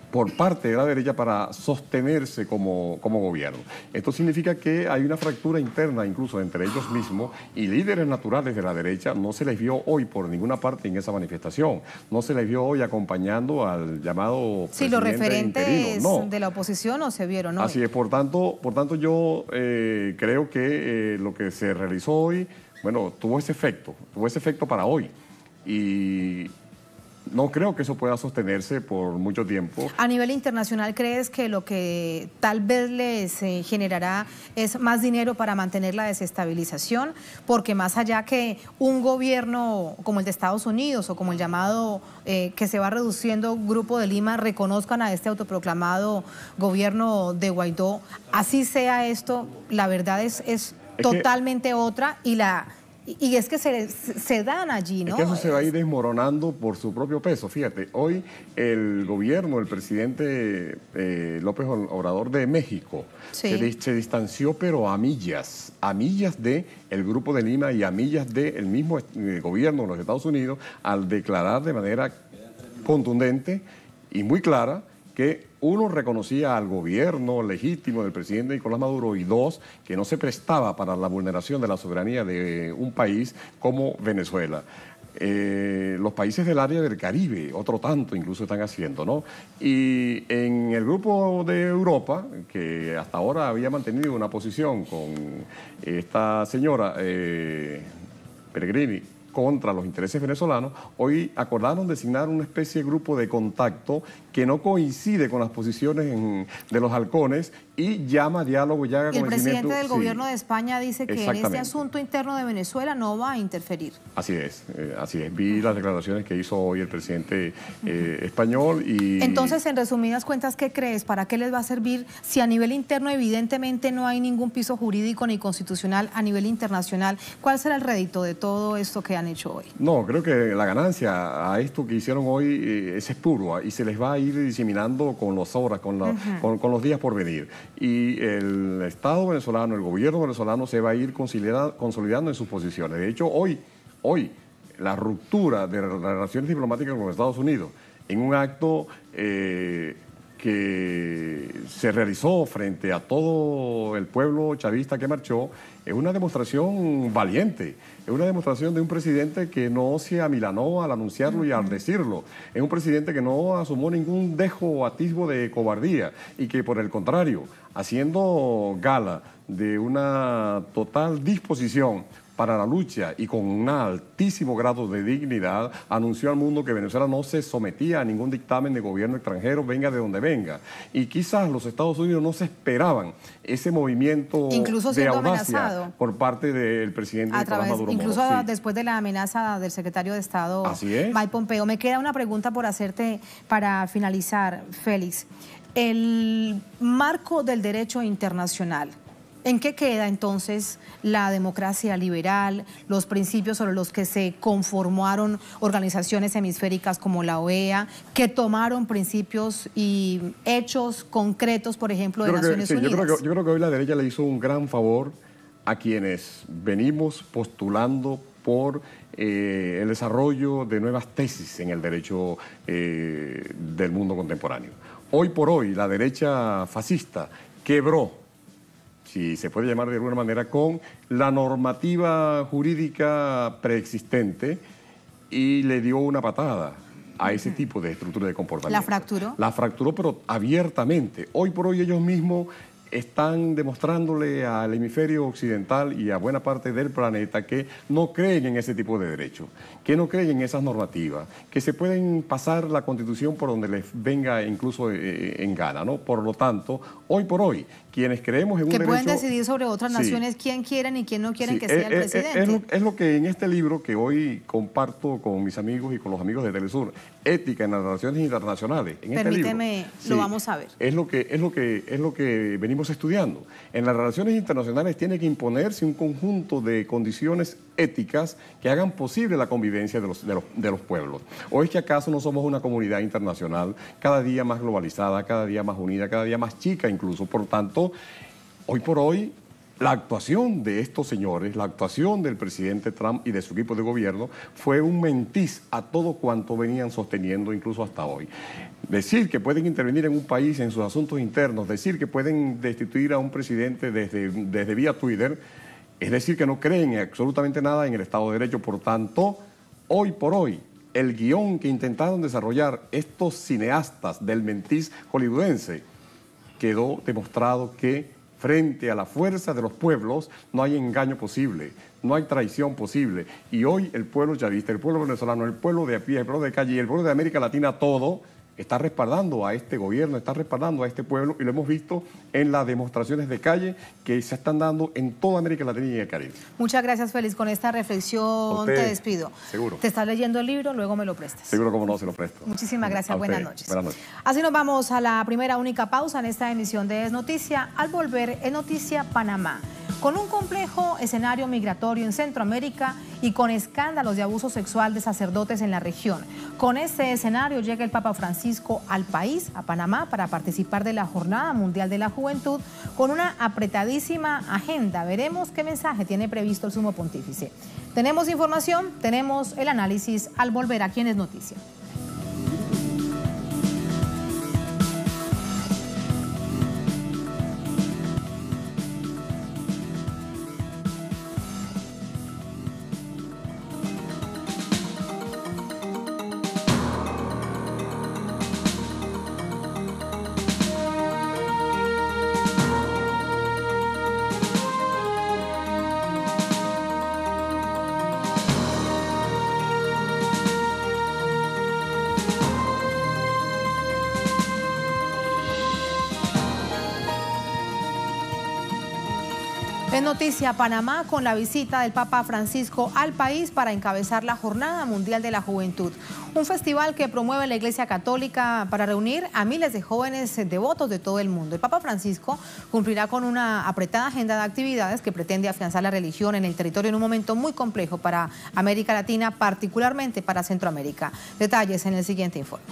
por parte de la derecha para sostenerse como gobierno. Esto significa que hay una fractura interna incluso entre ellos mismos y líderes naturales de la derecha no se les vio hoy por ninguna parte en esa manifestación. No se les vio hoy acompañando al llamado presidente los referentes interino. No. De la oposición no se vieron hoy. Así es, por tanto yo creo que lo que se realizó hoy, bueno, tuvo ese efecto para hoy. Y no creo que eso pueda sostenerse por mucho tiempo. A nivel internacional, ¿crees que lo que tal vez les generará es más dinero para mantener la desestabilización? Porque más allá que un gobierno como el de Estados Unidos o como el llamado que se va reduciendo Grupo de Lima reconozcan a este autoproclamado gobierno de Guaidó, así sea esto, la verdad es totalmente otra y es que se dan allí, ¿no? Es que eso se va a ir desmoronando por su propio peso. Fíjate, hoy el gobierno, el presidente López Obrador de México, sí, se distanció, pero a millas de el Grupo de Lima y a millas del mismo gobierno de los Estados Unidos, al declarar de manera contundente y muy clara que uno reconocía al gobierno legítimo del presidente Nicolás Maduro y dos, que no se prestaba para la vulneración de la soberanía de un país como Venezuela. Los países del área del Caribe, otro tanto incluso están haciendo, ¿no? Y en el grupo de Europa, que hasta ahora había mantenido una posición con esta señora Pellegrini, contra los intereses venezolanos, hoy acordaron designar una especie de grupo de contacto que no coincide con las posiciones de los halcones y llama a diálogo y haga y el convencimiento. presidente del gobierno de España dice que en este asunto interno de Venezuela no va a interferir. Así es, así es. Vi las declaraciones que hizo hoy el presidente español y... Entonces, en resumidas cuentas, ¿qué crees? ¿Para qué les va a servir si a nivel interno evidentemente no hay ningún piso jurídico ni constitucional a nivel internacional? ¿Cuál será el rédito de todo esto que han hecho hoy? No, creo que la ganancia a esto que hicieron hoy es espurua y se les va a ir diseminando con las horas, con los días por venir. Y el Estado venezolano, el gobierno venezolano se va a ir consolidando en sus posiciones. De hecho, hoy la ruptura de las relaciones diplomáticas con los Estados Unidos, en un acto que se realizó frente a todo el pueblo chavista que marchó, es una demostración valiente, es una demostración de un presidente que no se amilanó al anunciarlo y al decirlo, es un presidente que no asumó ningún dejo o atisbo de cobardía y que por el contrario, haciendo gala de una total disposición para la lucha y con un altísimo grado de dignidad, anunció al mundo que Venezuela no se sometía a ningún dictamen de gobierno extranjero, venga de donde venga. Y quizás los Estados Unidos no se esperaban ese movimiento de audacia amenazado por parte del presidente Nicolás Maduro. Incluso después de la amenaza del secretario de Estado, Mike Pompeo. Me queda una pregunta por hacerte para finalizar, Félix. El marco del derecho internacional, ¿en qué queda entonces la democracia liberal, los principios sobre los que se conformaron organizaciones hemisféricas como la OEA, que tomaron principios y hechos concretos, por ejemplo, de Naciones Unidas? Yo creo que hoy la derecha le hizo un gran favor a quienes venimos postulando por el desarrollo de nuevas tesis en el derecho del mundo contemporáneo. Hoy por hoy, la derecha fascista quebró, si se puede llamar de alguna manera, con la normativa jurídica preexistente y le dio una patada a ese tipo de estructura de comportamiento. ¿La fracturó? La fracturó, pero abiertamente. Hoy por hoy ellos mismos están demostrándole al hemisferio occidental y a buena parte del planeta que no creen en ese tipo de derechos, que no creen en esas normativas, que se pueden pasar la Constitución por donde les venga incluso en gana, ¿no? Por lo tanto, hoy por hoy, quienes creemos en un derecho... Que pueden decidir sobre otras naciones quién quieren y quién no quieren que sea el presidente. Es lo que en este libro que hoy comparto con mis amigos y con los amigos de Telesur, Ética en las Relaciones Internacionales. Permíteme, lo vamos a ver. Es lo que venimos estudiando. En las relaciones internacionales tiene que imponerse un conjunto de condiciones éticas que hagan posible la convivencia de los pueblos. ¿O es que acaso no somos una comunidad internacional cada día más globalizada, cada día más unida, cada día más chica incluso? Por tanto, hoy por hoy, la actuación de estos señores, la actuación del presidente Trump y de su equipo de gobierno fue un mentiz a todo cuanto venían sosteniendo incluso hasta hoy. Decir que pueden intervenir en un país en sus asuntos internos, decir que pueden destituir a un presidente desde vía Twitter, es decir que no creen en absolutamente nada en el Estado de Derecho. Por tanto, hoy por hoy, el guión que intentaron desarrollar estos cineastas del mentiz hollywoodense quedó demostrado que frente a la fuerza de los pueblos no hay engaño posible, no hay traición posible. Y hoy el pueblo chavista, el pueblo venezolano, el pueblo de a pie, el pueblo de calle y el pueblo de América Latina, todo está respaldando a este gobierno, está respaldando a este pueblo y lo hemos visto en las demostraciones de calle que se están dando en toda América Latina y el Caribe. Muchas gracias, Félix. Con esta reflexión te despido. Seguro. Te estás leyendo el libro, luego me lo prestas. Seguro, como no, se lo presto. Muchísimas gracias. Buenas noches. Buenas noches. Así nos vamos a la primera única pausa en esta emisión de Es Noticia. Al volver, Es Noticia Panamá. Con un complejo escenario migratorio en Centroamérica y con escándalos de abuso sexual de sacerdotes en la región. Con este escenario llega el Papa Francisco al país, a Panamá, para participar de la Jornada Mundial de la Juventud con una apretadísima agenda. Veremos qué mensaje tiene previsto el Sumo Pontífice. Tenemos información, tenemos el análisis al volver aquí en Es Noticia. Es noticia Panamá con la visita del Papa Francisco al país para encabezar la Jornada Mundial de la Juventud, un festival que promueve la Iglesia Católica para reunir a miles de jóvenes devotos de todo el mundo. El Papa Francisco cumplirá con una apretada agenda de actividades que pretende afianzar la religión en el territorio en un momento muy complejo para América Latina, particularmente para Centroamérica. Detalles en el siguiente informe.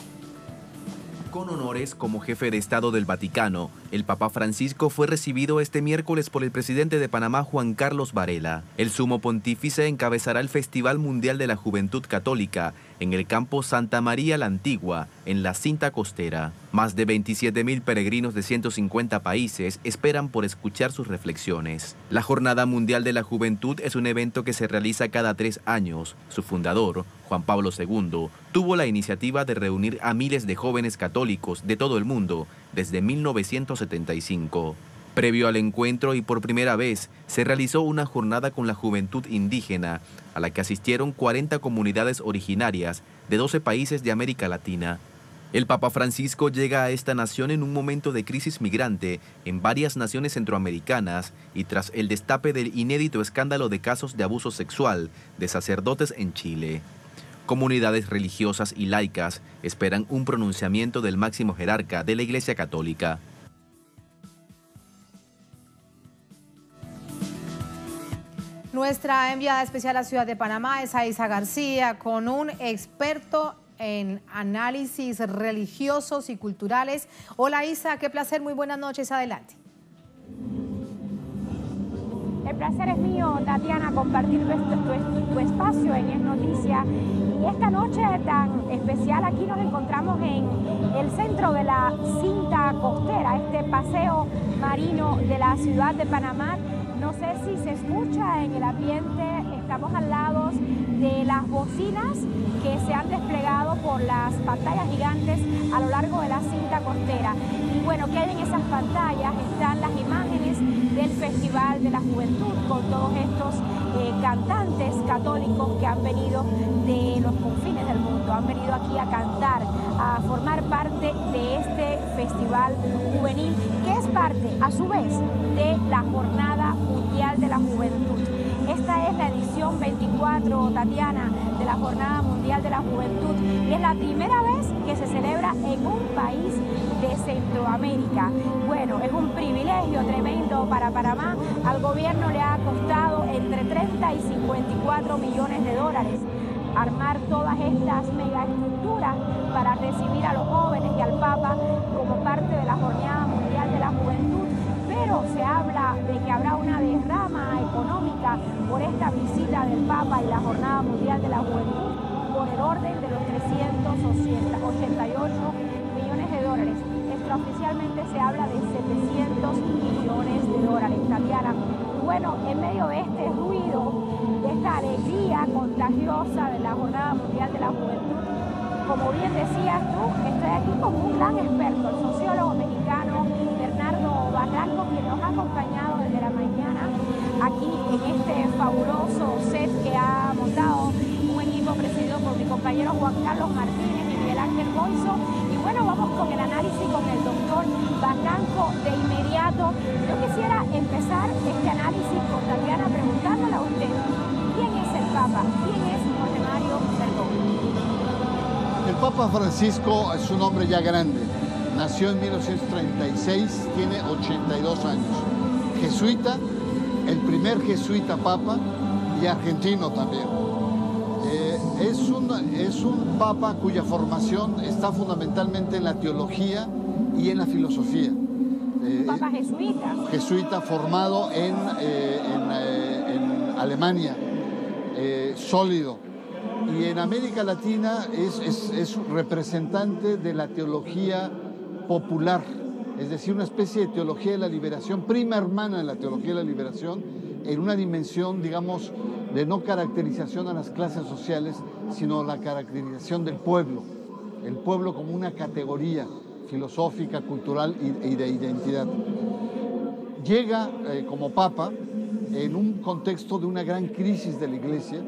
Con honores como jefe de Estado del Vaticano, el Papa Francisco fue recibido este miércoles por el presidente de Panamá, Juan Carlos Varela. El sumo pontífice encabezará el Festival Mundial de la Juventud Católica en el campo Santa María la Antigua, en la cinta costera. Más de 27.000 peregrinos de 150 países esperan por escuchar sus reflexiones. La Jornada Mundial de la Juventud es un evento que se realiza cada 3 años. Su fundador, Juan Pablo II, tuvo la iniciativa de reunir a miles de jóvenes católicos de todo el mundo desde 1975. Previo al encuentro y por primera vez, se realizó una jornada con la juventud indígena, a la que asistieron 40 comunidades originarias de 12 países de América Latina. El Papa Francisco llega a esta nación en un momento de crisis migrante en varias naciones centroamericanas y tras el destape del inédito escándalo de casos de abuso sexual de sacerdotes en Chile. Comunidades religiosas y laicas esperan un pronunciamiento del máximo jerarca de la Iglesia Católica. Nuestra enviada especial a la ciudad de Panamá es Aiza García, con un experto en análisis religiosos y culturales. Hola Isa, qué placer, muy buenas noches, adelante. El placer es mío, Tatiana, compartir tu espacio en Es Noticia. Y esta noche tan especial, aquí nos encontramos en el centro de la cinta costera, este paseo marino de la ciudad de Panamá. No sé si se escucha en el ambiente, estamos al lado de las bocinas que se han desplegado por las pantallas gigantes a lo largo de la cinta costera. Y bueno, ¿qué hay en esas pantallas? Están las imágenes del Festival de la Juventud con todos estos cantantes católicos que han venido de los confines del mundo, han venido aquí a cantar, a formar parte de este festival juvenil, que es parte, a su vez, de la Jornada Mundial de la Juventud. Esta es la edición 24, Tatiana, de la Jornada Mundial de la Juventud, y es la primera vez que se celebra en un país de Centroamérica. Bueno, es un privilegio tremendo para Panamá. Al gobierno le ha costado entre 30 y 54 millones de dólares armar todas estas megaestructuras para recibir a los jóvenes y al Papa como parte de la Jornada Mundial de la Juventud. Pero se habla de que habrá una derrama económica por esta visita del Papa y la Jornada Mundial de la Juventud por el orden de los 388 millones de dólares. Extraoficialmente se habla de 700 millones de dólares, Tatiana. Bueno, en medio de este ruido, de esta alegría contagiosa de la Jornada Mundial de la Juventud, como bien decías tú, estoy aquí con un gran experto, el sociólogo mexicano Bernardo Barranco, quien nos ha acompañado desde la mañana aquí en este fabuloso set que ha montado un equipo presidido por mi compañero Juan Carlos Martínez y Miguel Ángel Boiso. Y bueno, vamos con el análisis con el doctor Barranco de inmediato. Yo quisiera empezar este análisis con Tatiana preguntándole a usted, ¿quién es el Papa? ¿Quién es Jorge Mario Bergoglio? El Papa Francisco es un hombre ya grande. Nació en 1936, tiene 82 años. Jesuita, el primer jesuita papa y argentino también. Es un papa cuya formación está fundamentalmente en la teología y en la filosofía. Un papa jesuita. Jesuita formado en Alemania, sólido. Y en América Latina es representante de la teología popular, es decir, una especie de teología de la liberación, prima hermana de la teología de la liberación, en una dimensión, digamos, de no caracterización a las clases sociales, sino la caracterización del pueblo, el pueblo como una categoría filosófica, cultural y de identidad. Llega como papa en un contexto de una gran crisis de la Iglesia,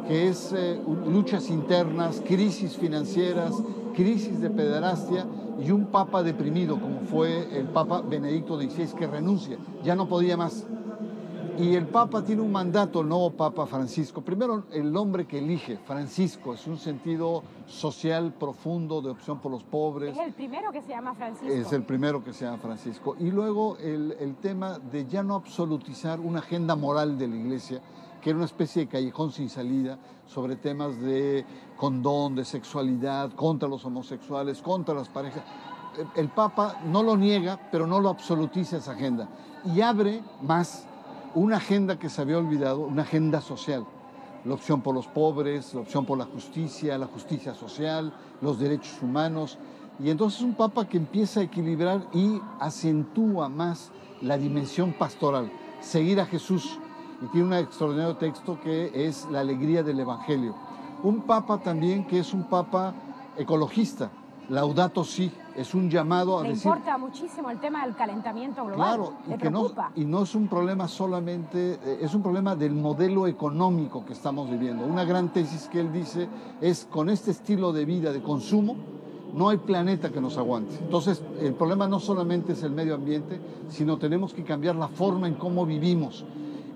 que es luchas internas, crisis financieras, crisis de pederastia y un papa deprimido, como fue el Papa Benedicto XVI, que renuncia, ya no podía más. Y el Papa tiene un mandato, el nuevo Papa Francisco. Primero, el nombre que elige, Francisco, es un sentido social profundo de opción por los pobres. Es el primero que se llama Francisco. Es el primero que se llama Francisco. Y luego el tema de ya no absolutizar una agenda moral de la Iglesia, que era una especie de callejón sin salida sobre temas de condón, de sexualidad, contra los homosexuales, contra las parejas. El Papa no lo niega, pero no lo absolutiza esa agenda. Y abre más una agenda que se había olvidado, una agenda social. La opción por los pobres, la opción por la justicia social, los derechos humanos. Y entonces un Papa que empieza a equilibrar y acentúa más la dimensión pastoral, seguir a Jesús. Y tiene un extraordinario texto que es la alegría del Evangelio. Un Papa también que es un Papa ecologista, Laudato Si, es un llamado a decir... Le importa muchísimo el tema del calentamiento global. Claro, le preocupa. Y no es un problema solamente, es un problema del modelo económico que estamos viviendo. Una gran tesis que él dice es, con este estilo de vida, de consumo, no hay planeta que nos aguante. Entonces, el problema no solamente es el medio ambiente, sino tenemos que cambiar la forma en cómo vivimos.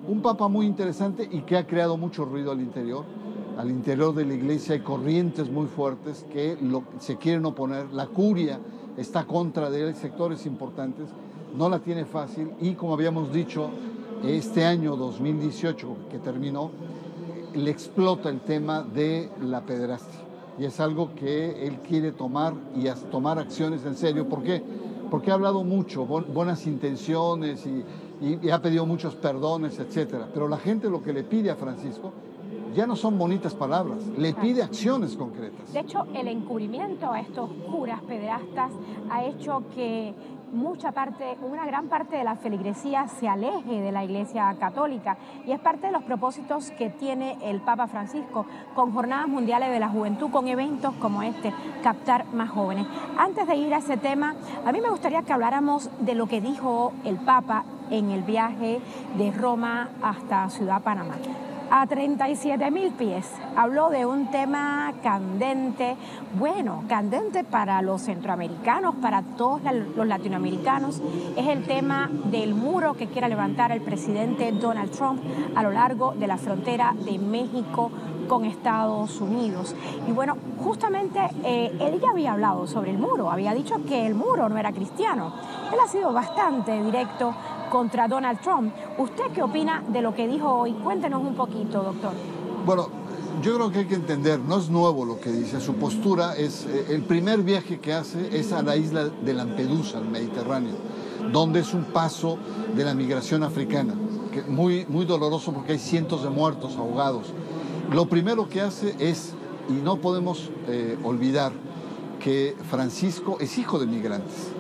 Un Papa muy interesante y que ha creado mucho ruido al interior. Al interior de la Iglesia hay corrientes muy fuertes que se quieren oponer. La curia está contra de él, hay sectores importantes, no la tiene fácil y, como habíamos dicho, este año 2018 que terminó, le explota el tema de la pederastia. Y es algo que él quiere tomar y tomar acciones en serio. ¿Por qué? Porque ha hablado mucho, buenas intenciones y ha pedido muchos perdones, etcétera. Pero la gente lo que le pide a Francisco ya no son bonitas palabras, le pide acciones concretas. De hecho, el encubrimiento a estos curas pederastas ha hecho que una gran parte de la feligresía se aleje de la Iglesia Católica y es parte de los propósitos que tiene el Papa Francisco con Jornadas Mundiales de la Juventud, con eventos como este, captar más jóvenes. Antes de ir a ese tema, a mí me gustaría que habláramos de lo que dijo el Papa en el viaje de Roma hasta Ciudad Panamá. A 37.000 pies, habló de un tema candente, candente para los centroamericanos, para todos los latinoamericanos, es el tema del muro que quiera levantar el presidente Donald Trump a lo largo de la frontera de México con Estados Unidos. Y bueno, justamente él ya había hablado sobre el muro, había dicho que el muro no era cristiano. Él ha sido bastante directo contra Donald Trump. ¿Usted qué opina de lo que dijo hoy? Cuéntenos un poquito, doctor. Bueno, yo creo que hay que entender, no es nuevo lo que dice, su postura es, el primer viaje que hace es a la isla de Lampedusa, al Mediterráneo, donde es un paso de la migración africana, que muy, muy doloroso porque hay cientos de muertos ahogados. Lo primero que hace es, y no podemos olvidar, que Francisco es hijo de migrantes.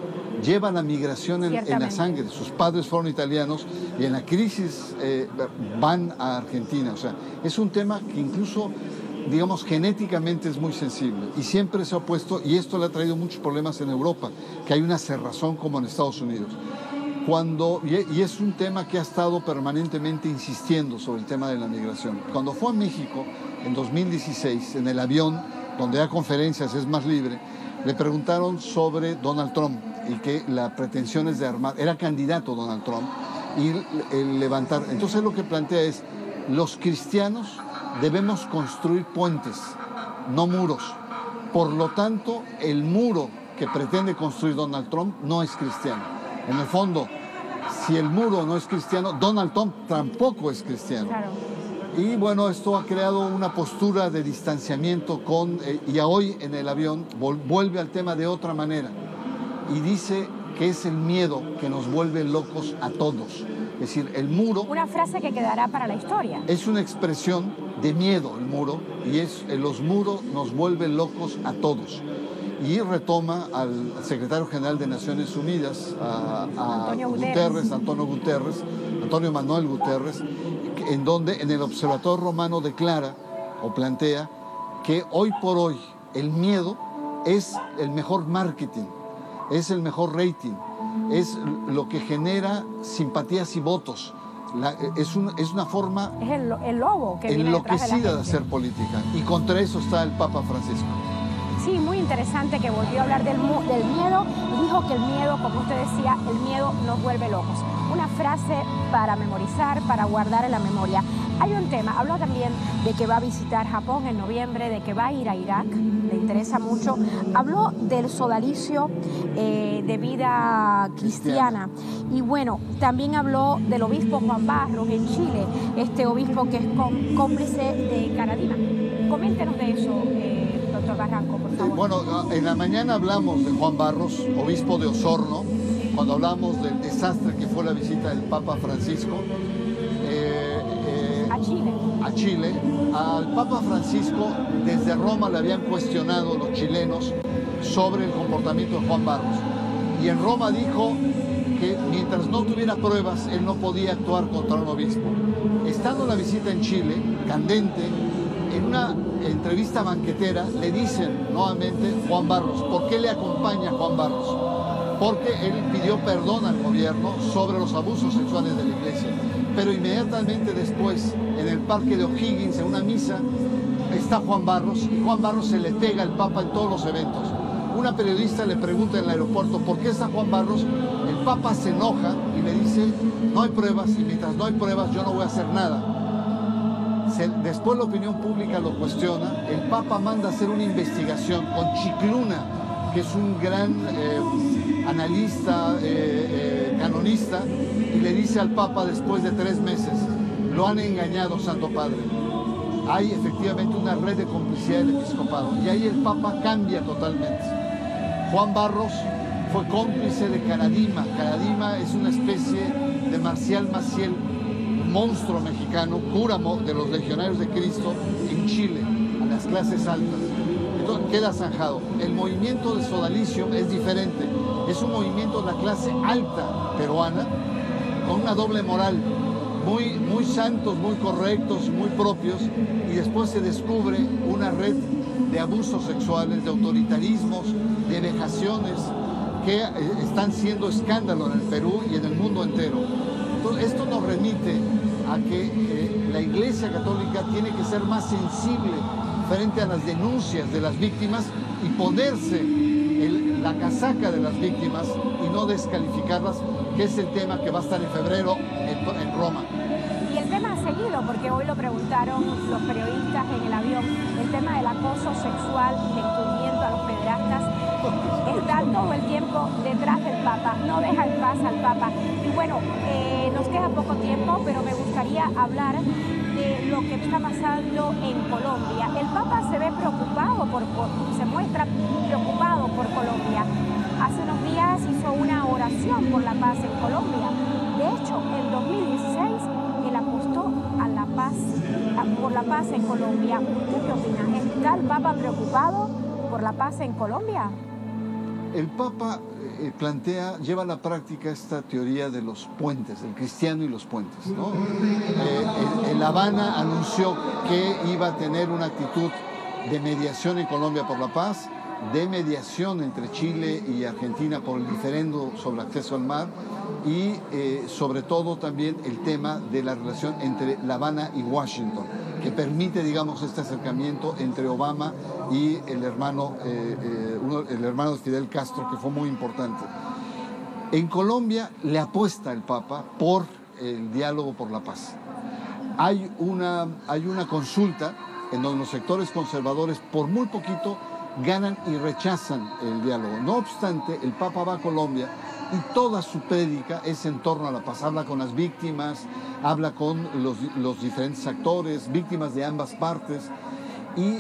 Lleva la migración en la sangre. Sus padres fueron italianos y en la crisis van a Argentina. O sea, es un tema que incluso, digamos, genéticamente es muy sensible. Y siempre se ha opuesto, y esto le ha traído muchos problemas en Europa, que hay una cerrazón como en Estados Unidos. Y es un tema que ha estado permanentemente insistiendo sobre el tema de la migración. Cuando fue a México en 2016, en el avión, donde hay conferencias, es más libre, le preguntaron sobre Donald Trump y que la pretensión es de armar, era candidato Donald Trump, y el levantar. Entonces lo que plantea es, los cristianos debemos construir puentes, no muros. Por lo tanto, el muro que pretende construir Donald Trump no es cristiano. En el fondo, si el muro no es cristiano, Donald Trump tampoco es cristiano. Claro. Y bueno, esto ha creado una postura de distanciamiento y hoy en el avión vuelve al tema de otra manera y dice que es el miedo que nos vuelve locos a todos. Es decir, el muro... Una frase que quedará para la historia. Es una expresión de miedo el muro y los muros nos vuelven locos a todos. Y retoma al secretario general de Naciones Unidas, Antonio Manuel Guterres, en donde en el Observatorio Romano declara o plantea que hoy por hoy el miedo es el mejor marketing, es el mejor rating, es lo que genera simpatías y votos. Es una forma es el lobo que enloquecida de hacer política, y contra eso está el Papa Francisco. Sí, muy interesante que volvió a hablar del miedo y dijo que el miedo, como usted decía, el miedo nos vuelve locos. Una frase para memorizar, para guardar en la memoria. Hay un tema, habló también de que va a visitar Japón en noviembre, de que va a ir a Irak, le interesa mucho. Habló del sodalicio de vida cristiana. Y bueno, también habló del obispo Juan Barros en Chile, este obispo que es cómplice de Caradima. Coméntenos de eso, doctor Barranco, por favor. Bueno, en la mañana hablamos de Juan Barros, obispo de Osorno, cuando hablamos del desastre que fue la visita del Papa Francisco a Chile. Al Papa Francisco desde Roma le habían cuestionado los chilenos sobre el comportamiento de Juan Barros. Y en Roma dijo que mientras no tuviera pruebas, él no podía actuar contra un obispo. Estando la visita en Chile, candente, en una entrevista banquetera le dicen nuevamente Juan Barros. ¿Por qué le acompaña Juan Barros? Porque él pidió perdón al gobierno sobre los abusos sexuales de la iglesia. Pero inmediatamente después, en el parque de O'Higgins, en una misa, está Juan Barros, y Juan Barros se le pega al Papa en todos los eventos. Una periodista le pregunta en el aeropuerto, ¿por qué está Juan Barros? El Papa se enoja y le dice, no hay pruebas, y mientras no hay pruebas yo no voy a hacer nada. Después la opinión pública lo cuestiona, el Papa manda a hacer una investigación con Chicluna, que es un gran analista, canonista, y le dice al Papa después de 3 meses, lo han engañado, Santo Padre. Hay efectivamente una red de complicidad del episcopado, y ahí el Papa cambia totalmente. Juan Barros fue cómplice de Caradima. Caradima es una especie de Marcial Maciel, monstruo mexicano, cura de los legionarios de Cristo en Chile, a las clases altas. Entonces queda zanjado. El movimiento de sodalicio es diferente. Es un movimiento de la clase alta peruana, con una doble moral, muy santos, muy correctos, muy propios, y después se descubre una red de abusos sexuales, de autoritarismos, de vejaciones, que están siendo escándalo en el Perú y en el mundo entero. Entonces, esto nos remite a que la Iglesia Católica tiene que ser más sensible frente a las denuncias de las víctimas y ponerse la casaca de las víctimas y no descalificarlas, que es el tema que va a estar en febrero en Roma. Y el tema seguido, porque hoy lo preguntaron los periodistas en el avión, el tema del acoso sexual y de encubrimiento a los pederastas está todo el tiempo detrás del Papa, no deja en paz al Papa. Y bueno, nos queda poco tiempo, pero me gustaría hablar de lo que está pasando en Colombia. El Papa se ve preocupado, se muestra preocupado por Colombia. Hace unos días hizo una oración por la paz en Colombia. De hecho, en 2016 él apostó a la paz, por la paz en Colombia. ¿Usted qué opina? ¿Está el Papa preocupado por la paz en Colombia? El Papa lleva a la práctica esta teoría de los puentes, el cristiano y los puentes, ¿no? En La Habana anunció que iba a tener una actitud de mediación en Colombia por la paz, de mediación entre Chile y Argentina por el diferendo sobre acceso al mar y sobre todo también el tema de la relación entre La Habana y Washington, que permite, digamos, este acercamiento entre Obama y el hermano de Fidel Castro, que fue muy importante. En Colombia le apuesta el Papa por el diálogo por la paz. Hay una consulta en donde los sectores conservadores por muy poquito ganan y rechazan el diálogo. No obstante, el Papa va a Colombia y toda su prédica es en torno a la paz. Habla con las víctimas, habla con los diferentes actores, víctimas de ambas partes, y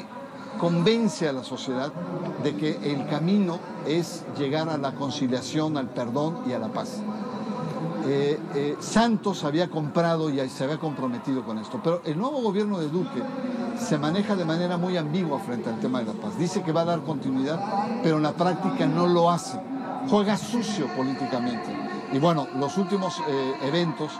convence a la sociedad de que el camino es llegar a la conciliación, al perdón y a la paz. Santos había comprado y se había comprometido con esto, pero el nuevo gobierno de Duque se maneja de manera muy ambigua frente al tema de la paz. Dice que va a dar continuidad, pero en la práctica no lo hace. Juega sucio políticamente. Y bueno, los últimos eventos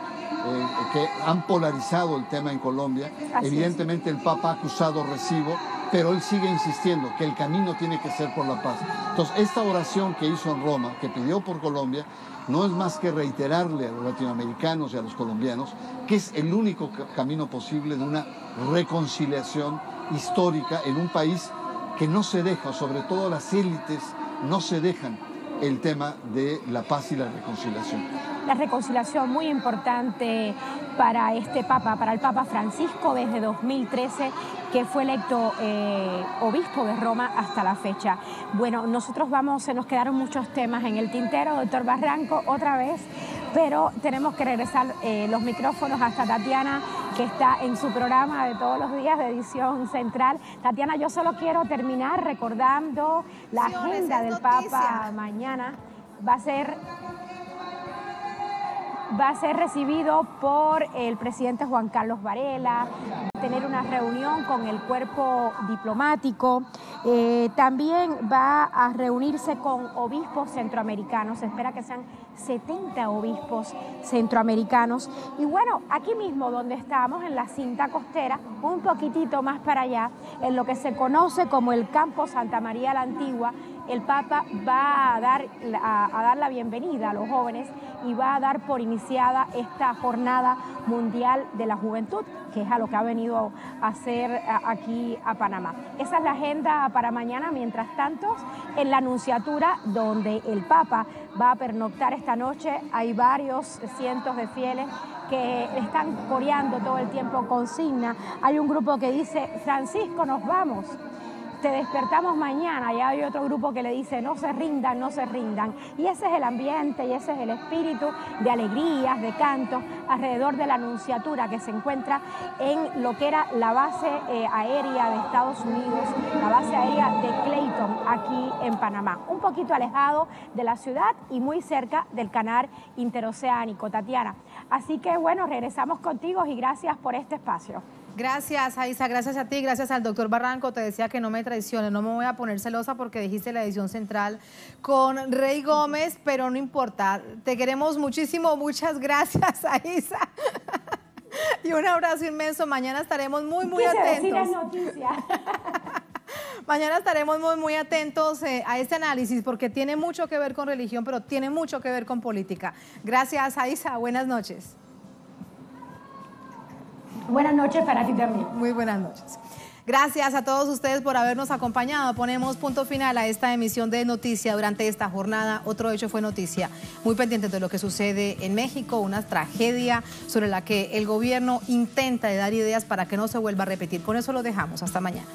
que han polarizado el tema en Colombia, evidentemente el Papa ha acusado recibo, pero él sigue insistiendo que el camino tiene que ser por la paz. Entonces, esta oración que hizo en Roma, que pidió por Colombia, no es más que reiterarle a los latinoamericanos y a los colombianos que es el único camino posible de una reconciliación histórica en un país que no se deja, sobre todo las élites, no se dejan el tema de la paz y la reconciliación. La reconciliación muy importante para este Papa, para el Papa Francisco desde 2013, que fue electo obispo de Roma hasta la fecha. Bueno, se nos quedaron muchos temas en el tintero, doctor Barranco, otra vez, pero tenemos que regresar los micrófonos hasta Tatiana, que está en su programa de todos los días de edición central. Tatiana, yo solo quiero terminar recordando la agenda del Papa mañana. Va a ser recibido por el presidente Juan Carlos Varela, tener una reunión con el cuerpo diplomático, también va a reunirse con obispos centroamericanos, se espera que sean 70 obispos centroamericanos. Y bueno, aquí mismo donde estamos, en la cinta costera, un poquitito más para allá, en lo que se conoce como el Campo Santa María la Antigua, el Papa va a dar la bienvenida a los jóvenes y va a dar por iniciada esta Jornada Mundial de la Juventud, que es a lo que ha venido a hacer aquí a Panamá. Esa es la agenda para mañana. Mientras tanto, en la Nunciatura, donde el Papa va a pernoctar esta noche, hay varios cientos de fieles que están coreando todo el tiempo consigna. Hay un grupo que dice: Francisco, nos vamos, te despertamos mañana. Y hay otro grupo que le dice: no se rindan, no se rindan. Y ese es el ambiente y ese es el espíritu de alegrías, de cantos alrededor de la Nunciatura, que se encuentra en lo que era la base aérea de Estados Unidos, la base aérea de Clayton, aquí en Panamá, un poquito alejado de la ciudad y muy cerca del canal interoceánico, Tatiana. Así que bueno, regresamos contigo y gracias por este espacio. Gracias, Aiza, gracias a ti, gracias al doctor Barranco. Te decía que no me traiciones, no me voy a poner celosa porque dijiste la edición central con Rey Gómez, pero no importa, te queremos muchísimo, muchas gracias, Aiza. Y un abrazo inmenso, mañana estaremos muy atentos. Mañana estaremos muy atentos a este análisis porque tiene mucho que ver con religión, pero tiene mucho que ver con política. Gracias, Aiza, buenas noches. Buenas noches para ti también. Muy buenas noches. Gracias a todos ustedes por habernos acompañado. Ponemos punto final a esta emisión de Noticia durante esta jornada. Otro hecho fue noticia. Muy pendientes de lo que sucede en México, una tragedia sobre la que el gobierno intenta dar ideas para que no se vuelva a repetir. Con eso lo dejamos. Hasta mañana.